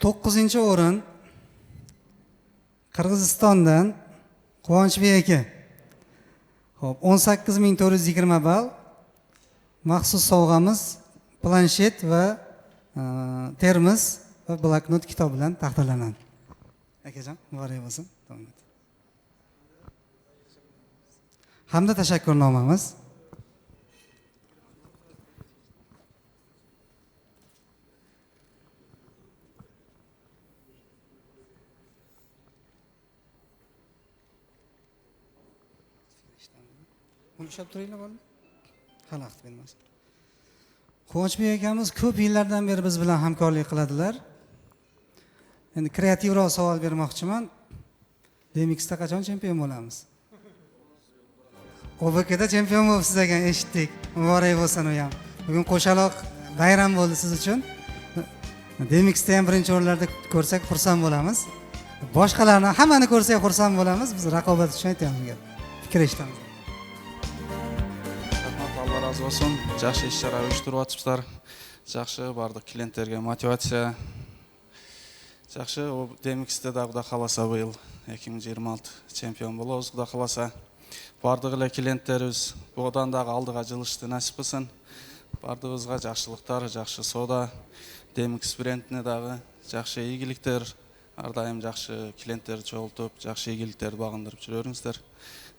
To'qqizinchi o'rin Qirg'izistondan Quvonchbek aka. Xo'p, 18420 ball. Maxsus sovg'amiz planshet va termos va bloknot kitob bilan taqdirlanadi. Akajon, muborak bo'lsin. Hamda tashakkurnomamiz. Uni ushlab turinglar bo'ldi. Xalaqit bermasin. Quvonchbek akamiz ko'p yillardan beri biz bilan hamkorlik qiladilar. Endi kreativroq savol bermoqchiman. Demixda qachon chempion bo'lamiz? OBKda chempion bo'libsiz ekan, eshitdik. Muborak bo'lsin u ham. Bugun qo'shaloq bayram bo'ldi siz uchun. Demixda ham birinchi o'rinlarda ko'rsak xursand bo'lamiz. Boshqalarni hammani ko'rsak xursand bo'lamiz. Biz raqobat uchun aytamiz. Fikr eshitamiz. Allah razı olsun. Yaxshi ishlar uyushtiryapsizlar. Yaxshi bardiq klientlarga motivatsiya. Yaxshi o Demix'da da Xudo xolasa bu yil 2026 chempion bo'lamiz Xudo xolasa. Bardig'lar klientlarimiz budan da aldığa jilishni nasib qilsin. Bardig'ingizga yaxshiliklar, yaxshi savdo, Demix brendine dag'i yaxshi iyiliklar, har doim yaxshi klientlar cho'ltib, yaxshi iyiliklarni bag'indirib yuraveringizlar.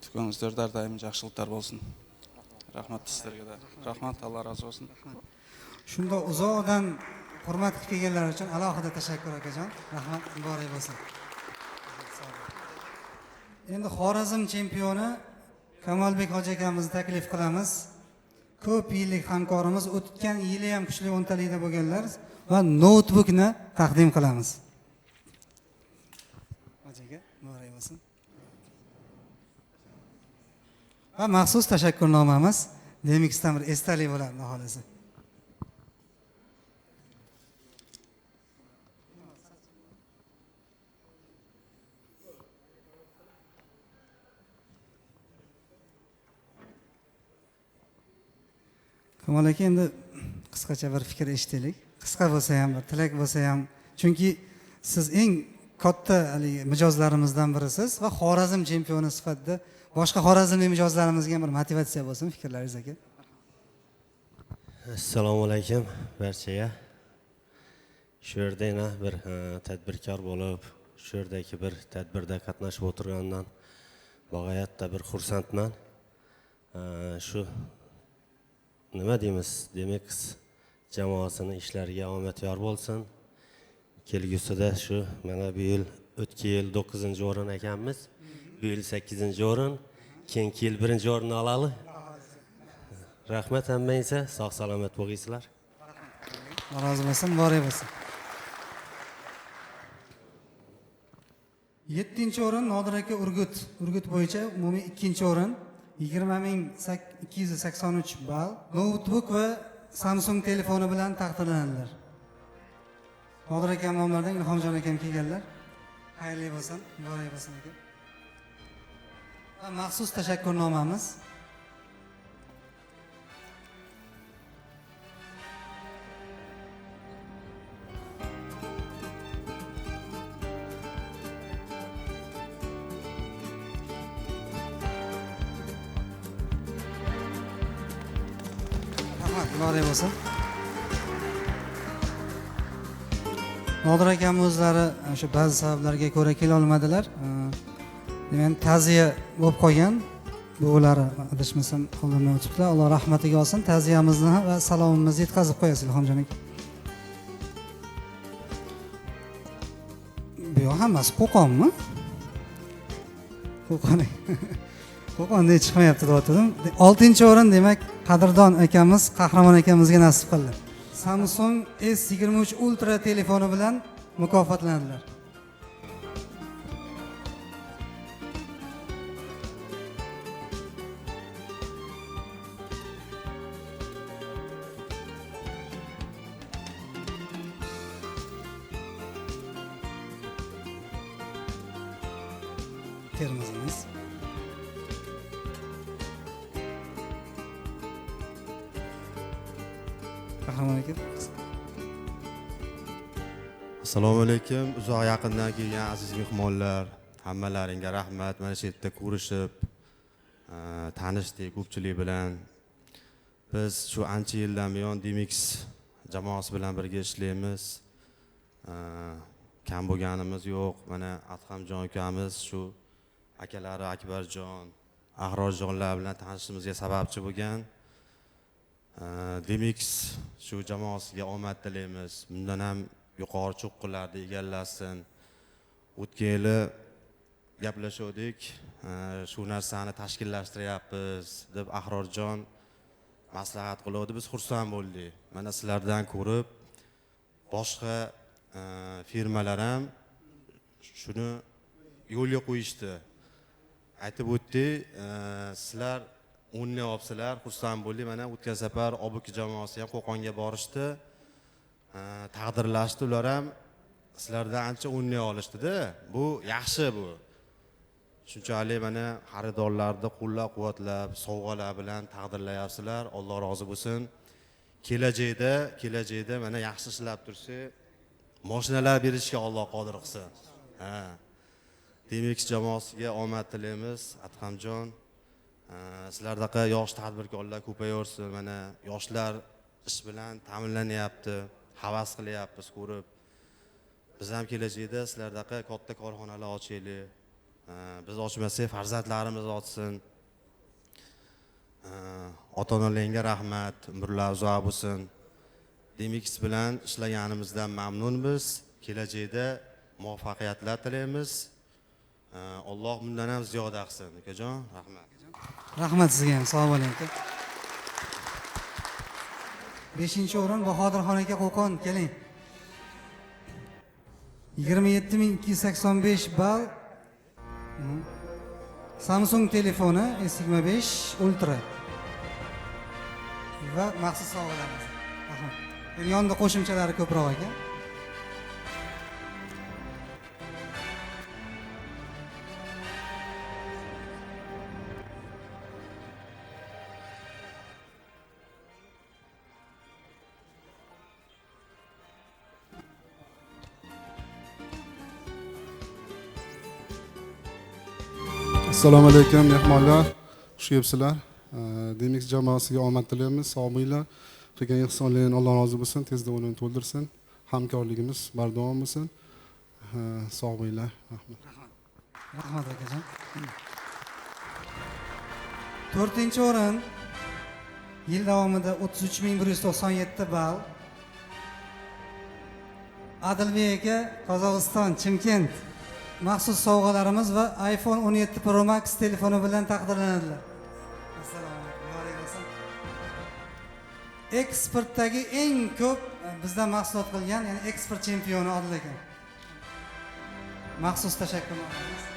Do'koningizda har doim yaxshiliklar bo'lsin. Rahmat sizlarga da. Rahmat, Allah razı olsun. Shunda uzoqdan hurmat qilib kelganlar uchun alohida tashakkur akajon. Rahmat, muborak bo'lsin. Endi Xorazm chempioni Kamolbek hoji akamizni taklif qilamiz. Ko'p yillik hamkorimiz, o'tgan yili ham kuchli 10 talikda bo'lganlar va notebookni taqdim qilamiz. Hojiga muborak bo'lsin. Va maxsus tashakkurnomamiz Demixdan bir esdalik bo'ladi xohlasa. Kamol aka, endi qisqacha bir fikr eshitaylik. Qisqa bo'lsa ham, bir tilak bo'lsa ham, chunki siz eng katta haligi mijozlarimizdan birisiz va Xorazm chempioni sifatida boshqa xorazmlik mijozlarimizga ham bir motivatsiya bo'lsin fikrlaringiz aka. Assalomu alaykum barchaga. Shu yerda yana bir tadbirkor bo'lib, shu yerdagi bir tadbirda qatnashib o'tirgandan bag'ayatda bir xursandman. Shu nima deymiz, demak jamoasini ishlariga omad yor bo'lsin. Kelgusida shu mana bu yil o'tgan yil 9-o'rin ekanmiz. Bu yil 8-o'rin, keyingi yil 1-o'rinni olamiz. Rahmat hammangizga, sog' salomat bo'lingizlar. Rozi bo'lsin, muborak bo'lsin. 7-o'rin Nodir aka Urgut bo'yicha umumiy 2-o'rin 20.283 ball, notebook va Samsung telefoni bilan taqdirlandilar. Nodir aka nomlaridan Ilhomjon akam kelganlar. Xayrli bo'lsin, muborak bo'lsin aka. Va maxsus tashakkurnomamiz muborak bo'lsin. Nodir akam o'zlari o'sha ba'zi sabablarga ko'ra kela olmadilar. Demak, ta'ziya bo'lib qolgan. Bu ular adashmasam qo'limdan o'tibdilar. Alloh rahmatiga olsin. Ta'ziyamizni va salomimizni yetkazib qo'yasiz Ilhomjon aka. Bu yoq hammasi Qo'qonmi? Qo'qon. Qo'qondan chiqmayapti deb aytdim. 6-o'rin demak qadrdon akamiz, Qahramon akamizga nasib qildi. Samsung S23 Ultra telefoni bilan mukofotlandilar. Termizimiz. Qahramon aka. Assalomu alaykum. Uzoq yaqindan kelgan aziz mehmonlar, hammalaringga rahmat. Mana shu yerda ko'rishib, tanishdik ko'pchilik bilan. Biz shu ancha yildan buyon Demix jamoasi bilan birga ishlaymiz. Kam bo'lganimiz yo'q. Mana Adhamjon ukamiz, shu akalari Akbarjon, Ahrorjonlar bilan tanishishimizga sababchi bo'lgan. Demix shu jamoasiga omad tilaymiz. Bundan ham yuqori cho'qqilarni egallasin. O'tgan yili gaplashdik, shu narsani tashkillashtiryapmiz deb Ahrorjon maslahat qildi. Biz xursand bo'ldik. Mana sizlardan ko'rib boshqa firmalar ham shuni yo'lga qo'yishdi. Aytib o'tdi, sizlar o'nlay olibsizlar, xursand bo'ldik. Mana o'tgan safar Obuki jamoasi ham Qo'qonga borishdi. Taqdirlashdi, ular ham sizlardan ancha o'nlay olishdi-da. Bu yaxshi bu. Shunchalik mana xaridorlarni qo'llab-quvvatlab, sovg'alar bilan taqdirlayapsizlar. Alloh rozi bo'lsin. Kelajakda mana yaxshi ishlab tursak, mashinalar berishga Alloh qodir qilsin. Demix jamoasiga omad tilaymiz, Adhamjon. Sizlardaqa yosh tadbirkorlar ko'payaversin. Mana yoshlar ish bilan ta'minlanyapti, havas qilyapmiz ko'rib. Biz ham kelajakda sizlardaqa katta korxonalar ochaylik. Biz ochmasak, farzandlarimiz ochsin. Ota-onalarga rahmat, umrlar uzoq bo'lsin. Demix bilan ishlaganimizdan mamnunmiz. Kelajakda muvaffaqiyatlar tilaymiz. Alloh bundan ham ziyoda qilsin. Ukajon, rahmat. Rahmat sizga ham, sog' bo'ling aka. 5-o'rin Bahodirxon aka Qo'qon, keling. 27.285 ball. Samsung telefoni S25 Ultra. Va maxsus sovg'alarimiz. Rahmat. Yonda qo'shimchalari ko'proq aka. Assalomu alaykum mehmonlar, xush kelibsizlar. Demix jamoasiga omad tilaymiz, sog' bo'linglar. Qilgan ehsonlaring Alloh rozi bo'lsin, tezda o'rnini to'ldirsin. Hamkorligimiz bardavom bo'lsin. Sog' bo'linglar. Rahmat. Rahmat akajon. 4-o'rin yil davomida 33197 ball. Adilbek aka, Qozog'iston, Chimkent maxsus sovg'alarimiz va iPhone 17 Pro Max telefoni bilan taqdirlanadilar. Assalomu alaykum. Eksportdagi eng ko'p bizdan mahsulot qilgan, ya'ni eksport chempioni Odil aka. Maxsus tashakkurlar qilamiz.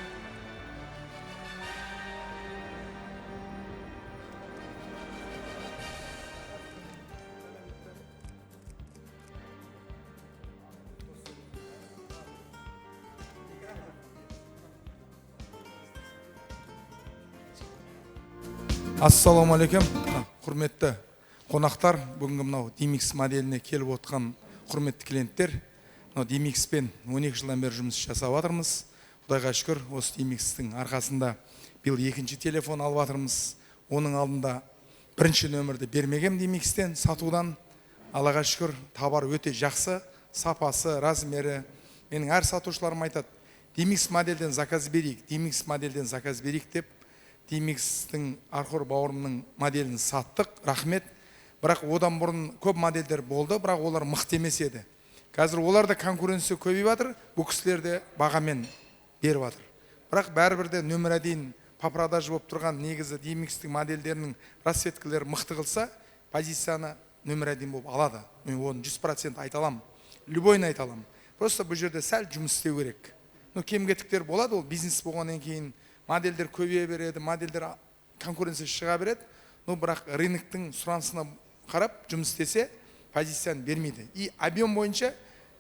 Assalomu alaykum. Hurmatli qonaqlar, bugungi mынау Demix modeline kelib o'tgan hurmatli klienттер. Mынау Demixпен 12 жылдан бері жұмыс жасап жатырмыз. Құдайға шүкір, осы Demixтің арқасында биыл екінші телефон алып жатырмыз. Оның алдында бірінші нөмірді бермегем Demixтен сатудан. Аллаға шүкір, товар өте жақсы, сапасы, размері. Менің әр сатушыларым айтады, Demix модельден заказ берейік, Demix модельден заказ берейік деп. Demixтің Архор бауырымның моделін саттық, рахмет. Бірақ одан бұрын көп модельдер болды, бірақ олар мықты емес еді. Қазір оларда конкуренция көбейіп жатыр, бұл кісілер де бағамен беріп жатыр. Бірақ бәрібір де нөмірі дейін по продаже болып тұрған негізі Demixтің модельдерінің расцветкалары мықты қылса, позицияны нөмірі дейін болып алады. Мен оны 100% айта аламын. Любойын айта аламын. Просто бұл жерде сәл жұмыс істеу керек. Кем-кетіктер болады, ол бизнес болғаннан кейін модельдер көбейе береді, модельдер конкуренция шыға береді. Бірақ рыноктың сұранысына қарап жұмыс істесе, позицияны бермейді. И объем бойынша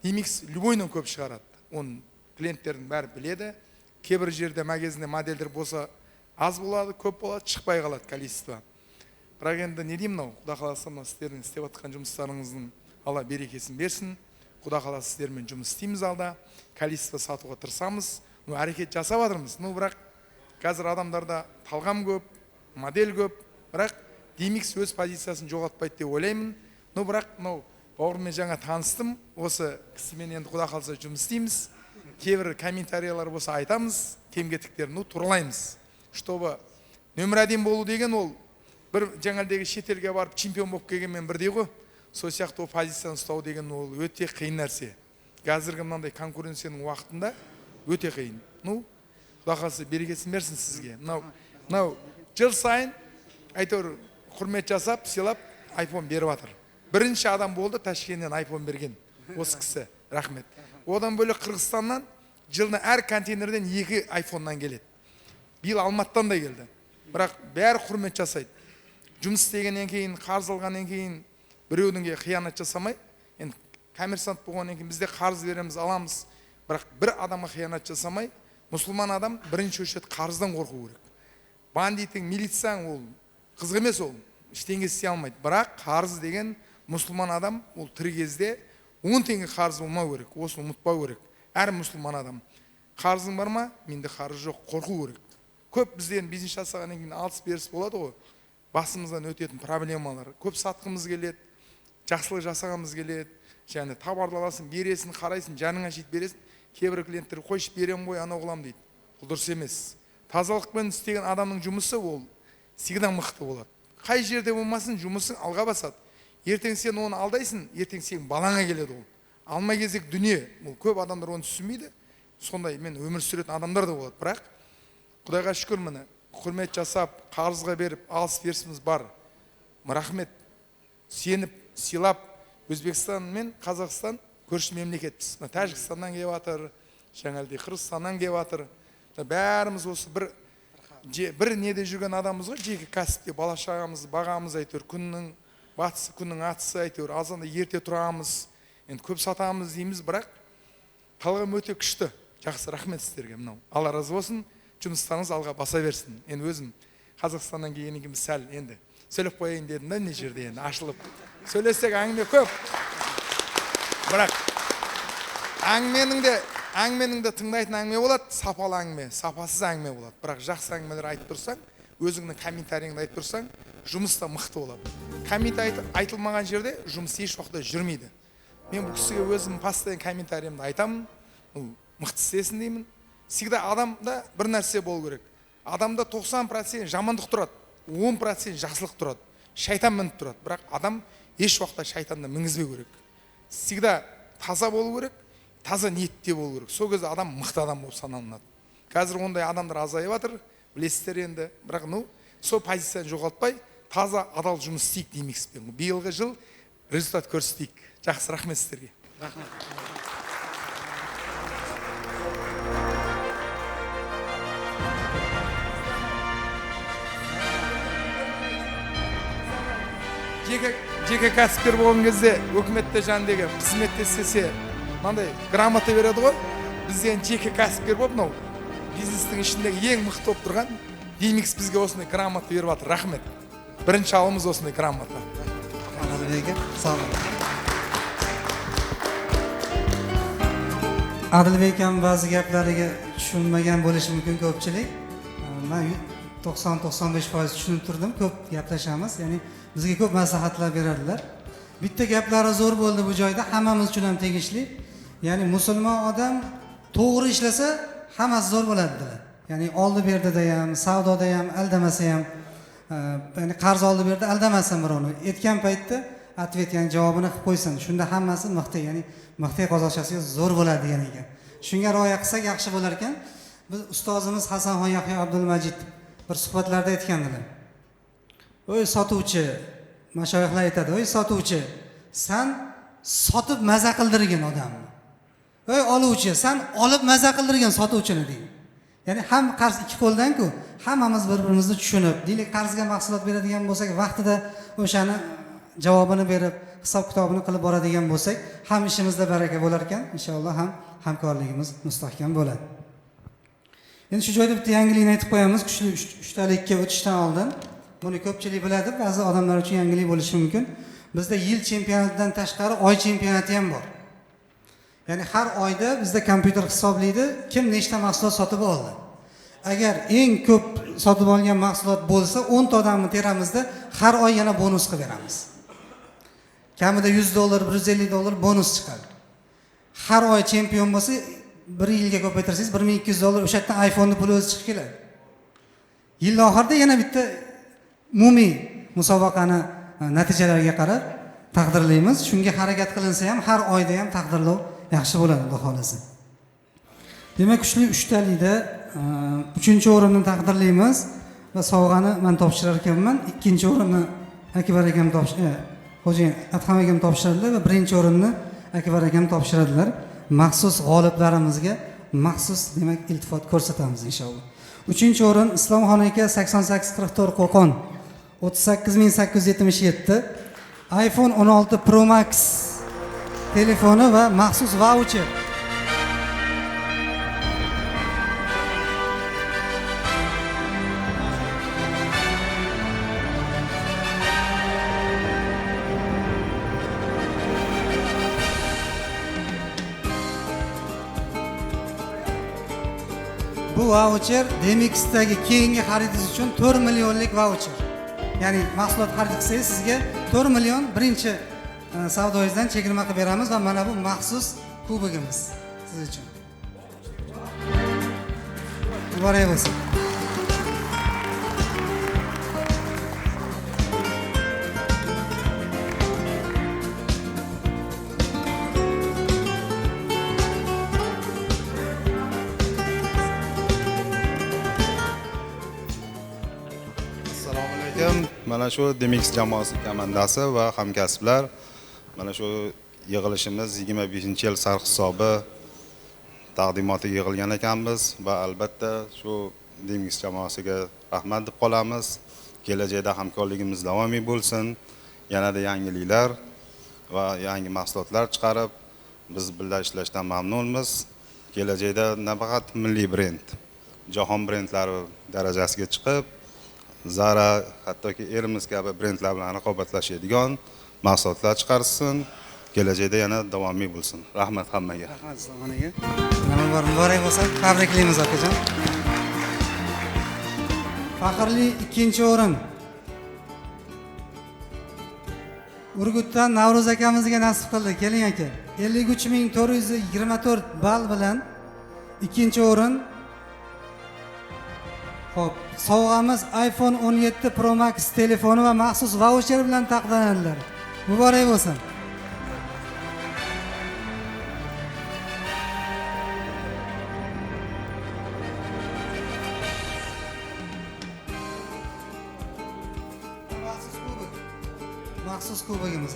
Demix любойнан көп шығарады. Оны клиенттердің бәрі біледі. Кейбір жерде магазинде модельдер болса аз болады, көп болады, шықпай қалады количество. Бірақ енді не деймін мынау, Құда қаласа сіздердің істеп жатқан жұмыстарыңыздың Алла берекесін берсін. Құда қаласа сіздермен жұмыс істейміз алда, количество сатуға тырысамыз. Әрекет жасап жатырмыз. Бірақ қазір адамдарда талғам көп, модель көп, бірақ Demix өз позициясын жоғалтпайды деп ойлаймын. Бірақ бауырыммен жаңа таныстым, осы кісімен енді Құда қалса жұмыс істейміз. Кейбір комментариялар болса айтамыз, кем-кетіктерін туралаймыз. Чтобы нөмір әдем болу деген ол бір жаңалдегі шетелге барып чемпион болып келгенмен бірдей ғой. Сол сияқты ол позицияны ұстау деген ол өте қиын нәрсе. Қазіргі мынандай конкуренцияның уақытында өте қиын. Құда қаласа берекесін берсін сізге. Мынау жыл сайын әйтеуір құрмет жасап, сыйлап iPhone беріп жатыр. Бірінші адам болды Ташкенттен iPhone берген. Осы кісі, рахмет. Одан бөлек Қырғызстаннан жылына әр контейнерден 2 iPhone-нан келеді. Биыл Алматыдан да келді. Бірақ бәрі құрмет жасайды. Жұмыс істегеннен кейін, қарыз алғаннан кейін біреудің қиянат жасамай, енді коммерсант болғаннан кейін бізде қарыз береміз, аламыз. Бірақ бір адамға қиянат жасамай, мұсылман адам бірінші өшет қарыздан қорқу керек. Бандитің, милицияң ол қызық емес ол, ештеңе істей алмайды. Бірақ қарыз деген мұсылман адам ол тірі кезде 10 теңге қарыз болмау керек, осыны ұмытпау керек. Әр мұсылман адам қарызың бар ма? Менде қарыз жоқ, қорқу керек. Көп бізден бизнес жасағаннан кейін алыс беріс болады ғой. Басымыздан өтетін проблемалар. Көп сатқымыз келеді, жақсылық жасағымыз келеді. Және товарды аласың, бересің, қарайсың, жаныңа жет бересің. Кейбір клиенттер қойшы берем ғой, анау қылам дейді. Бұл дұрыс емес. Тазалықпен істеген адамның жұмысы ол всегда мықты болады. Қай жерде болмасын, жұмысың алға басады. Ертең сен оны алдайсың, ертең сен балаңа келеді ол. Алма кезек дүние. Ол көп адамдар оны түсінбейді. Сондай мен өмір сүретін адамдар да болады. Бірақ Құдайға шүкір міне, құрмет жасап, қарызға беріп, алыс берісіміз бар. Рахмет. Сеніп, сыйлап, Өзбекстан мен Қазақстан көрші мемлекетпіз. Тәжікстаннан келіп жатыр, жаңалды Қырғызстаннан келіп жатыр. Бәріміз осы бір неде жүрген адамымыз ғой, жеке кәсіпте бала шағамыз, бағамыз әйтеуір күннің батысы, күннің атысы әйтеуір азанда ерте тұрамыз. Енді көп сатамыз дейміз, бірақ талғам өте күшті. Жақсы, рахмет сіздерге мынау. Алла разы болсын, жұмыстарыңыз алға баса берсін. Енді өзім Қазақстаннан келгеннен кейін сәл енді сөйлеп қояйын дедім да, не жерде енді ашылып. Сөйлесек әңгіме көп. Бірақ әңгіменің де тыңдайтын әңгіме болады, сапалы әңгіме, сапасыз әңгіме болады. Бірақ жақсы әңгімелер айтып тұрсаң, өзіңнің комментарийіңді айтып тұрсаң, жұмыс да мықты болады. Комментарий айтылмаған жерде жұмыс еш уақытта жүрмейді. Мен бұл кісіге өзім постоянно комментариімді айтамын, мықты істесін деймін. Всегда адамда бір нәрсе болу керек. Адамда 90% жамандық тұрады, 10% жақсылық тұрады. Шайтан мініп тұрады, бірақ адам еш уақытта шайтанды мінгізбеу керек. Всегда таза болу керек, таза ниетте болу керек. Сол кезде адам мықты адам болып саналынады. Қазір ондай адамдар азайып жатыр, білесіздер енді. Бірақ сол позицияны жоғалтпай, таза адал жұмыс істейік демекспен. Биылғы жыл результат көрсетейік. Жақсы, рахмет сіздерге. Рахмет. Жеке кәсіпкер болған кезде өкіметте жаңағы қызметте істесе мынандай грамота береді ғой. Бізден жеке кәсіпкер болып, мынау бизнестің ішіндегі ең мықты болып тұрған Демикс бізге осындай грамота беріп жатыр. Рахмет. Бірінші алымыз осындай грамота. Adilbek ham ba'zi gaplariga tushunmagan bo'lishi mumkin ko'pchilik. Men 90-95% tushunib turdim, ko'p gaplashamiz. Ya'ni bizga ko'p maslahatlar beradilar. Bitta gaplari zo'r bo'ldi bu joyda, hammamiz uchun ham tegishli. Ya'ni musulmon odam to'g'ri ishlasa, hammasi zo'r bo'ladi dedilar. Ya'ni oldi berdida ham, savdoda ham aldamasa ham, ya'ni qarz oldi berdi aldamasin birovni. Aytgan paytda atvet, ya'ni javobini qilib qo'ysin. Shunda hammasi mixta, ya'ni mixta qozoqchasiga zo'r bo'ladi degan ekan. Shunga rioya qilsak yaxshi bo'lar ekan. Biz ustozimiz Hasanxon Yahyo Abdulmajid bir suhbatlarda aytgandilar. Oy sotuvchi, mashoyixlar aytadi, oy sotuvchi, sen sotib maza qildirgan odamni. Oy oluvchi, sen olib maza qildirgan sotuvchini deydi. Ya'ni ham qarz ikki qo'ldan-ku, hammamiz bir-birimizni tushunib, deylik qarzga mahsulot beradigan bo'lsak, vaqtida o'shani javobini berib, hisob-kitobini qilib boradigan bo'lsak, ham ishimizda baraka bo'lar ekan, inshaalloh ham hamkorligimiz mustahkam bo'ladi. Endi shu joyda bitta yangilikni aytib qo'yamiz, kuchli uchtalikka o'tishdan oldin. Buni ko'pchilik biladi, ba'zi odamlar uchun yangilik bo'lishi mumkin. Bizda yil chempionatidan tashqari oy chempionati ham bor. Ya'ni har oyda bizda kompyuter hisoblaydi, kim nechta mahsulot sotib oldi. Agar eng ko'p sotib olgan mahsulot bo'lsa, 10 ta odamni teramizda har oy yana bonus qilib beramiz. Kamida $100, $150 bonus chiqadi. Har oy chempion bo'lsa, 1 yilga ko'paytirsangiz $1200 o'sha yerdan iPhone ni puli o'zi chiqib keladi. Yil oxirida yana bitta umumiy musobaqani natijalariga qarab taqdirlaymiz. Shunga harakat qilinsa ham har oyda ham taqdirlov yaxshi bo'ladi, Xudo xolasa. Demak, kuchli uchtalikda 3-o'rinni taqdirlaymiz va sovg'ani men topshirar ekanman. 2-o'rinni Akbar akam xo'jayin Adham akam topshirdilar va 1-o'rinni Akbar akam topshiradilar. Maxsus g'oliblarimizga maxsus demak iltifot ko'rsatamiz inshaalloh. 3-o'rin Islomxon aka 8844 Qo'qon 38877 iPhone 16 Pro Max telefoni va maxsus vaucher. Bu vaucher Demix'dagi keyingi xaridingiz uchun 4 millionlik vaucher. Ya'ni mahsulot xarid qilsangiz sizga 4 million birinchi savdoyingizdan chegirma qilib beramiz va mana bu maxsus kubogimiz siz uchun. Muborak bo'lsin. Mana shu Demix jamoasi komandasi va hamkasblar, mana shu yig'ilishimiz 25-yil sarhisobi taqdimotiga yig'ilgan ekanmiz va albatta shu Demix jamoasiga rahmat deb qolamiz. Kelajakda hamkorligimiz davomiy bo'lsin. Yanada yangiliklar va yangi mahsulotlar chiqarib, biz birga ishlashdan mamnunmiz. Kelajakda nafaqat milliy brend, jahon brendlari darajasiga chiqib, Zara, hattoki Hermes kabi brendlar bilan raqobatlashadigan mahsulotlar chiqarsin. kelajakda yana davomiy bo'lsin. Rahmat hammaga. Rahmat Islomonaga. Muborak bo'lsin. Tabriklaymiz akajon. Faxrli ikkinchi o'rin Urgutdan Navro'z akamizga nasib qildi. Keling aka. 53424 ball bilan ikkinchi o'rin. Xo'p, sovg'amiz iPhone 17 Pro Max telefoni va maxsus vaucher bilan taqdirlandilar. Muborak bo'lsin. Maxsus kubagimiz.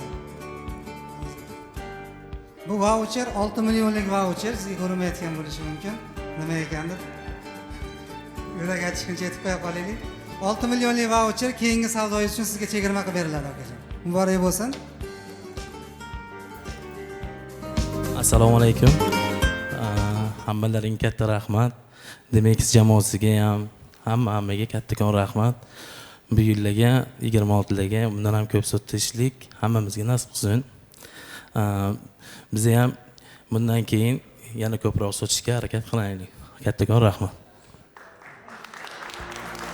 Bu vaucher 6 millionlik vaucher, sizga ko'rinmayotgan bo'lishi mumkin. Nima ekandir? Yurak achishguncha aytib qo'ya qolaylik. 6 millionlik vaucher keyingi savdoyingiz uchun sizga chegirma qilib beriladi akajon. Muborak bo'lsin. Assalomu alaykum. Hammalaring katta rahmat. Demak, jamoasiga ham, hammaga kattakon rahmat. Bu yillarga 26larga bundan ham ko'p so'tishlik hammamizga nasib qilsin. Biz ham bundan keyin yana ko'proq sotishga harakat qilaylik. Kattakon rahmat.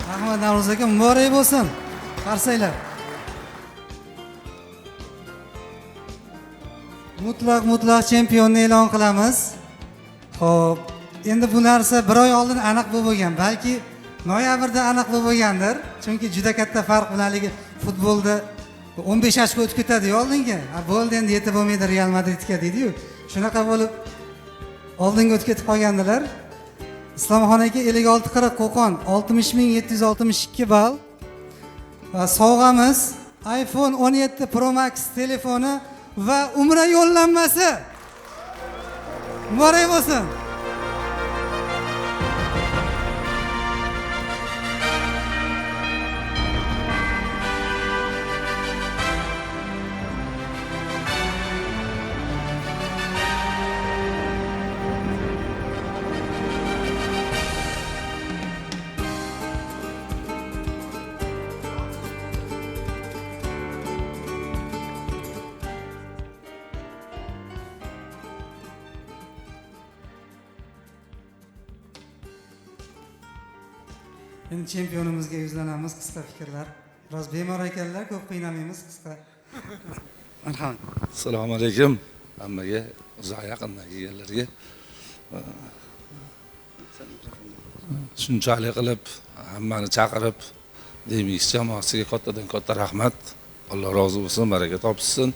Rahmat Navro'z aka, muborak bo'lsin. Qarsanglar. Mutlaq chempionni e'lon qilamiz. Xo'p, endi bu narsa bir oy oldin aniq bo'lgan, balki noyabrda aniq bo'lgandir. Chunki juda katta farq bilan futbolda 15 ochko o'tib ketadi oldinga. Bo'ldi endi yetib bo'lmaydi Real Madridga deydi-yu. Shunaqa bo'lib oldinga o'tib ketib qolgandilar. Islomxon aka 5640 Qo'qon 60762 ball. Va sovg'amiz iPhone 17 Pro Max telefoni va umra yo'llanmasi. Muborak bo'lsin. Endi chempionimizga yuzlanamiz, qisqa fikrlar. Biroz bemor ekanlar, ko'p qiynamaymiz, qisqa. Marhamat. Assalomu alaykum hammaga, uzoq yaqindan kelganlarga. Shunchalik qilib hammani chaqirib, DMX jamoasiga katta rahmat. Alloh rozi bo'lsin, baraka topsin.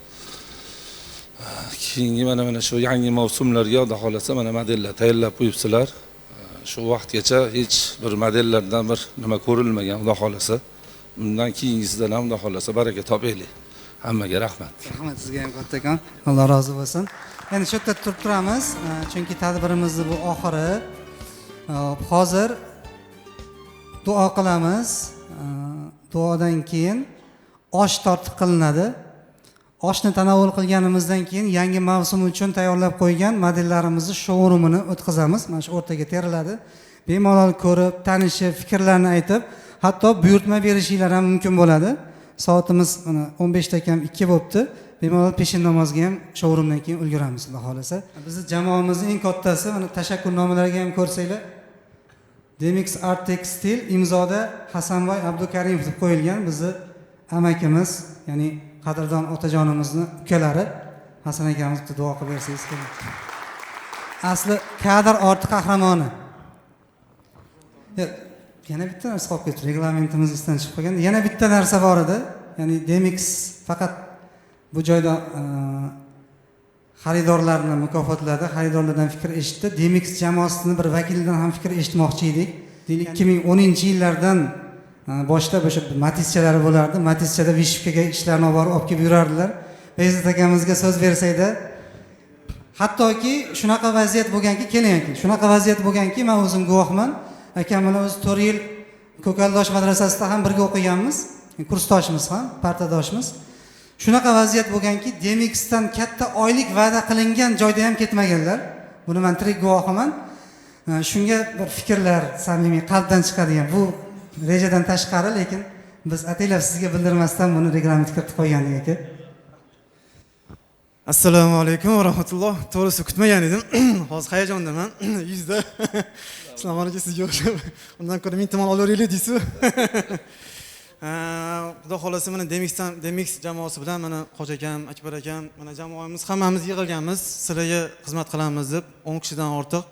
Keyingi mana shu yangi mavsumlarga xudo xolasa mana modellar tayyorlab qo'yibsizlar. Shu vaqtgacha hech bir modellardan bir nima ko'rilmagan, xudo xolasa. Bundan keyingisidan ham xudo xolasa baraka topaylik. Hammaga rahmat. Rahmat sizga ham kattakon. Alloh rozi bo'lsin. Endi shu yerda turib turamiz, chunki tadbirimizni bu oxiri. Hozir duo qilamiz. Duodan keyin osh tortiq qilinadi. Oshni tanovul qilganimizdan keyin yangi mavsum uchun tayyorlab qo'ygan modellarimizni showroomini o'tkazamiz. Mana shu o'rtaga teriladi. Bemalol ko'rib, tanishib, fikrlarni aytib, hatto buyurtma berishinglar ham mumkin bo'ladi. Soatimiz mana 15 dakika 2 bo'libdi. Bemalol peshin namozga ham showroomdan keyin ulguramiz, xudo xolasa. Bizning jamoamizning eng kattasi, mana tashakkurnomalarga ham ko'rsanglar. DMX Art Textile imzoda Hasanboy Abdukarimov deb qo'yilgan. Bizni amakimiz, ya'ni qadrdon otajonimizni ukalari Hasan akamizga duo qilib bersangiz kerak. Asli kadr orti qahramoni. Yana bitta narsa qolib ketdi. Reglamentimiz esdan chiqib qolgan. Yana bitta narsa bor edi. Ya'ni DMX faqat bu joyda xaridorlarni mukofotladi, xaridorlardan fikr eshitdi. DMX jamoasining bir vakilidan ham fikr eshitmoqchi edik. 2010-yillardan boshlab o'sha matizchalari bo'lardi. Matizchada Vishivkaga ishlarni olib kelib yurardilar. Bezat akamizga so'z bersaydi, hattoki shunaqa vaziyat bo'lganki, keling aka, shunaqa vaziyat bo'lganki, men o'zim guvohman. Akam bilan o'zi 4 yil Ko'kaldosh madrasasida ham birga o'qiganmiz. Kursdoshimiz ham, partadoshimiz. Shunaqa vaziyat bo'lganki, DMXdan katta oylik va'da qilingan joyda ham ketmaganlar. Buni men tirik guvohiman. Shunga bir fikrlar samimiy qalbdan chiqadigan bu rejadan tashqari, lekin biz ataylab sizga bildirmasdan buni reglamentga kiritib qo'ygandik aka. Assalomu alaykum va rahmatulloh. To'g'risi kutmagan edim. Hozir hayajondaman. Yuzda. Assalomu alaykum sizga o'xshab. Undan ko'ra men tomon olaveraylik deysiz. Xudo xolasa mana Demix jamoasi bilan mana Xo'ja akam, Akbar akam, mana jamoamiz hammamiz yig'ilganmiz. Sizlarga xizmat qilamiz deb 10 kishidan ortiq.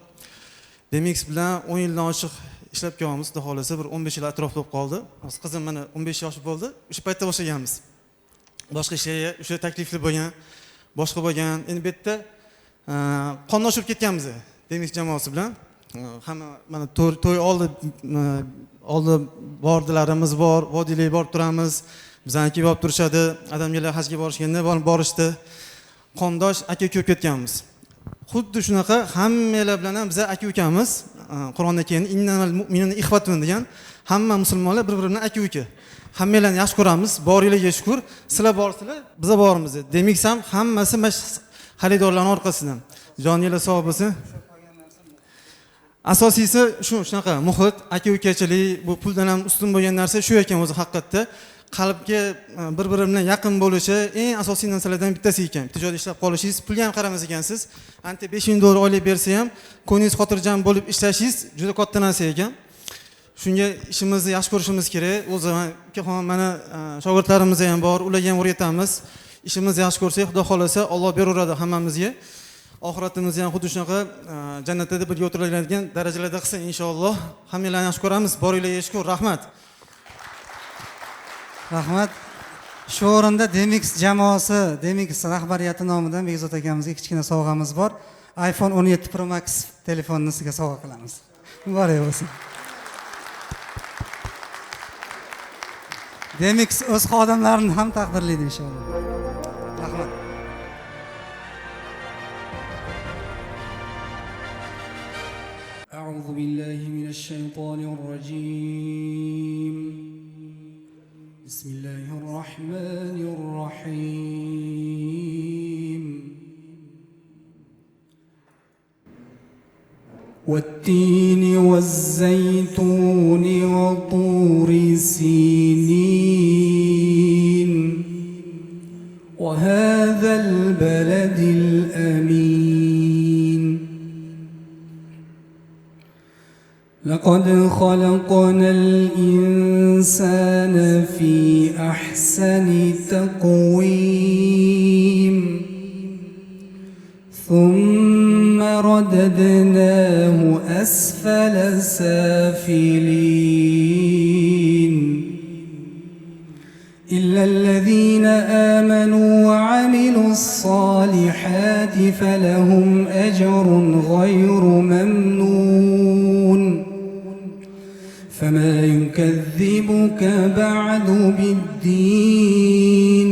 Demix bilan 10 yildan oshiq ishlab kelyapmiz. Xudo xolasa bir 15 yil atrofida bo'lib qoldi. Hozir qizim mana 15 yoshi bo'ldi. O'sha paytda boshlaganmiz. Boshqa ishlarga o'sha taklifli bo'lgan, boshqa bo'lgan. Endi bu yerda qondosh bo'lib ketganmiz Demix jamoasi bilan. Hamma mana to'y oldi bordilarimiz bor, vodiylarga borib turamiz. Bizaniki borib turishadi. Adamlar hajga borishganda borishdi. Qondosh aka ko'p ketganmiz. Xuddi shunaqa hammalar bilan ham biz aka ukamiz. Qur'onda keyin innamal mu'minuna ixvatun degan. Hamma musulmonlar bir-birini aka uka. Hammalarni yaxshi ko'ramiz. Boringlarga shukr. Sizlar borsizlar, biz bormiz. Demak ham hammasi xaridorlarning orqasidan. Joninglar sog' bo'lsin. Asosiysi shunaqa muhit, aka-ukachilik, bu puldan ham ustun bo'lgan narsa shu ekan o'zi haqiqatda. Qalbga bir-biri bilan yaqin bo'lishi eng asosiy narsalardan bittasi ekan. Tijorat ishlab qolishingiz, pulga ham qaramas ekansiz. Anta 5000 dollar oylik bersa ham, ko'nglingiz xotirjam bo'lib ishlashingiz juda katta narsa ekan. Shunga ishimizni yaxshi ko'rishimiz kerak. O'zi ukaxon mana shogirdlarimiz ham bor, ularga ham o'rgatamiz. Ishimizni yaxshi ko'rsak, Xudo xolasa Alloh beraveradi hammamizga. Oxiratimizni ham xuddi shunaqa jannatda birga o'tiradigan darajalarda qilsin inshaalloh. Hammalarni yaxshi ko'ramiz. Boringlarga shukr, rahmat. Rahmat. Shu o'rinda Demix jamoasi, Demix rahbariyati nomidan Begzod akamizga kichkina sovg'amiz bor. iPhone 17 Pro Max telefonni sizga sovg'a qilamiz. Muborak bo'lsin. Demix o'z xodimlarini ham taqdirlaydi inshaalloh. Rahmat. أعوذ بالله من الشيطان الرجيم بسم الله الرحمن الرحيم والتين والزيتون وطور سينين وهذا البلد الأمين لقد خلقنا الإنسان في أحسن تقويم ثم رددناه أسفل سافلين إلا الذين آمنوا وعملوا الصالحات فلهم أجر غير ممنون فما يكذبك بعد بالدين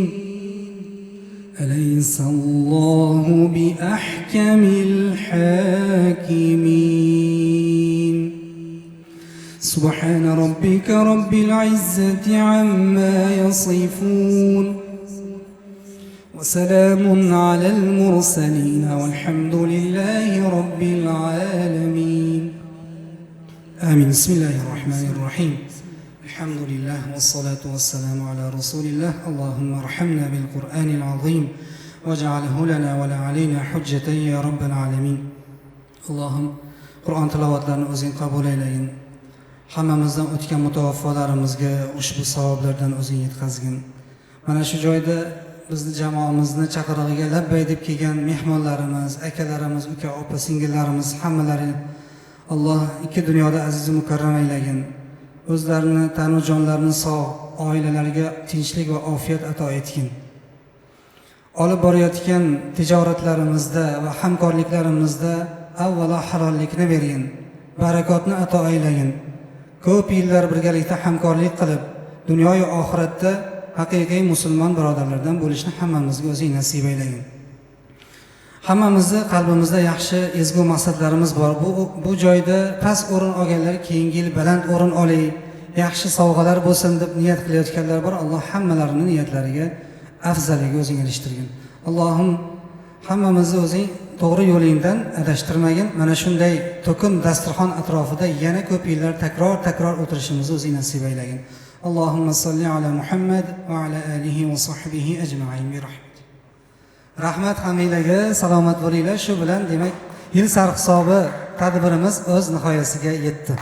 أليس الله بأحكم الحاكمين سبحان ربك رب العزة عما يصفون وسلام على المرسلين والحمد لله رب العالمين آمين. بسم الله الرحمن الرحيم الحمد لله والصلاة والسلام على رسول الله اللهم ارحمنا بالقرآن العظيم واجعله لنا ولا علينا حجة يا رب العالمين. اللهم قرآن tilovatlarini o'zing qabul aylagin. Hammamizdan o'tgan mutawaffolarimizga ushbu savoblardan o'zing yetkazgin. Mana shu joyda bizni jamoamizni chaqirig'iga labbay deb kelgan mehmonlarimiz, akalarimiz, uka, opa, singillarimiz hammalari Alloh ikki dunyoda aziz va mukarram aylagin. O'zlarini, tanu jonlarini sog', oilalariga tinchlik va ofiyat ato etgin. Olib borayotgan tijoratlarimizda va hamkorliklarimizda avvalo halollikni bergin, barakotni ato aylagin. Ko'p yillar birgalikda hamkorlik qilib, dunyo va oxiratda haqiqiy musulmon birodarlardan bo'lishni hammamizga o'zing nasib aylagin. Hammamizni qalbimizda yaxshi ezgu maqsadlarimiz bor. Bu joyda past o'rin olganlar keyingi yil baland o'rin olay, yaxshi sovg'alar bo'lsin deb niyat qilayotganlar bor. Alloh hammalarini niyatlariga afzaliga o'zing erishtirgin. Allohim hammamizni o'zing to'g'ri yo'lingdan adashtirmagin. Mana shunday to'kin dasturxon atrofida yana ko'p yillar takror o'tirishimizni o'zing nasib aylagin. Allohumma salli ala Muhammad va ala alihi va sahbihi ajma'in bi rahmatik. Rahmat Hamidaga, salomat bo'linglar. Shu bilan demak yil sarhisobi tadbirimiz o'z nihoyasiga yetdi.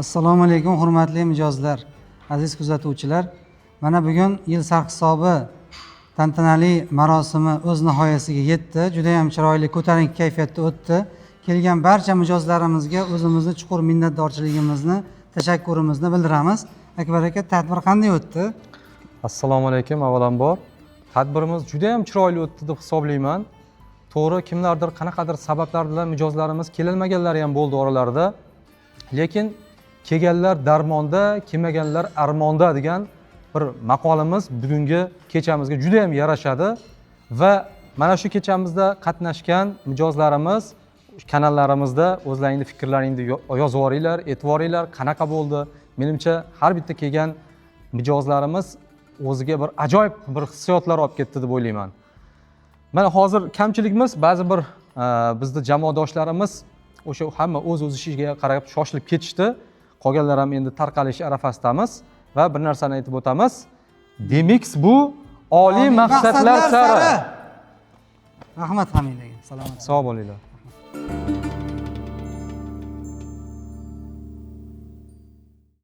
Assalomu alaykum hurmatli mijozlar, aziz kuzatuvchilar. Mana bugun yil sarhisobi tantanali marosimi o'z nihoyasiga yetdi. Juda ham chiroyli, ko'tarinki kayfiyatda o'tdi. Kelgan barcha mijozlarimizga o'zimizni chuqur minnatdorchiligimizni, tashakkurimizni bildiramiz. Akbar aka, tadbir qanday o'tdi? Assalomu alaykum avvalambor. Tadbirimiz juda ham chiroyli o'tdi deb hisoblayman. To'g'ri, kimlardir qanaqadir sabablar bilan mijozlarimiz kelolmaganlari ham bo'ldi oralarida. Lekin kelganlar darmonda, kelmaganlar armonda degan bir maqolimiz bugungi kechamizga juda ham yarashadi va mana shu kechamizda qatnashgan mijozlarimiz kanallarimizda o'zlaringning fikrlaringni yozib yuboringlar, e'tiboringlar, qanaqa bo'ldi? Menimcha har bitta kelgan mijozlarimiz o'ziga bir ajoyib bir hissiyotlar olib ketdi deb o'ylayman. Mana hozir kamchiligimiz ba'zi bir bizning jamoadoshlarimiz o'sha hamma o'z ishiga qarab shoshilib ketishdi. Qolganlar ham endi tarqalish arafasidamiz va bir narsani aytib o'tamiz. Demix bu oliy maqsadlar sari. Rahmat Hamidaga. Salomat. Sog' bo'linglar.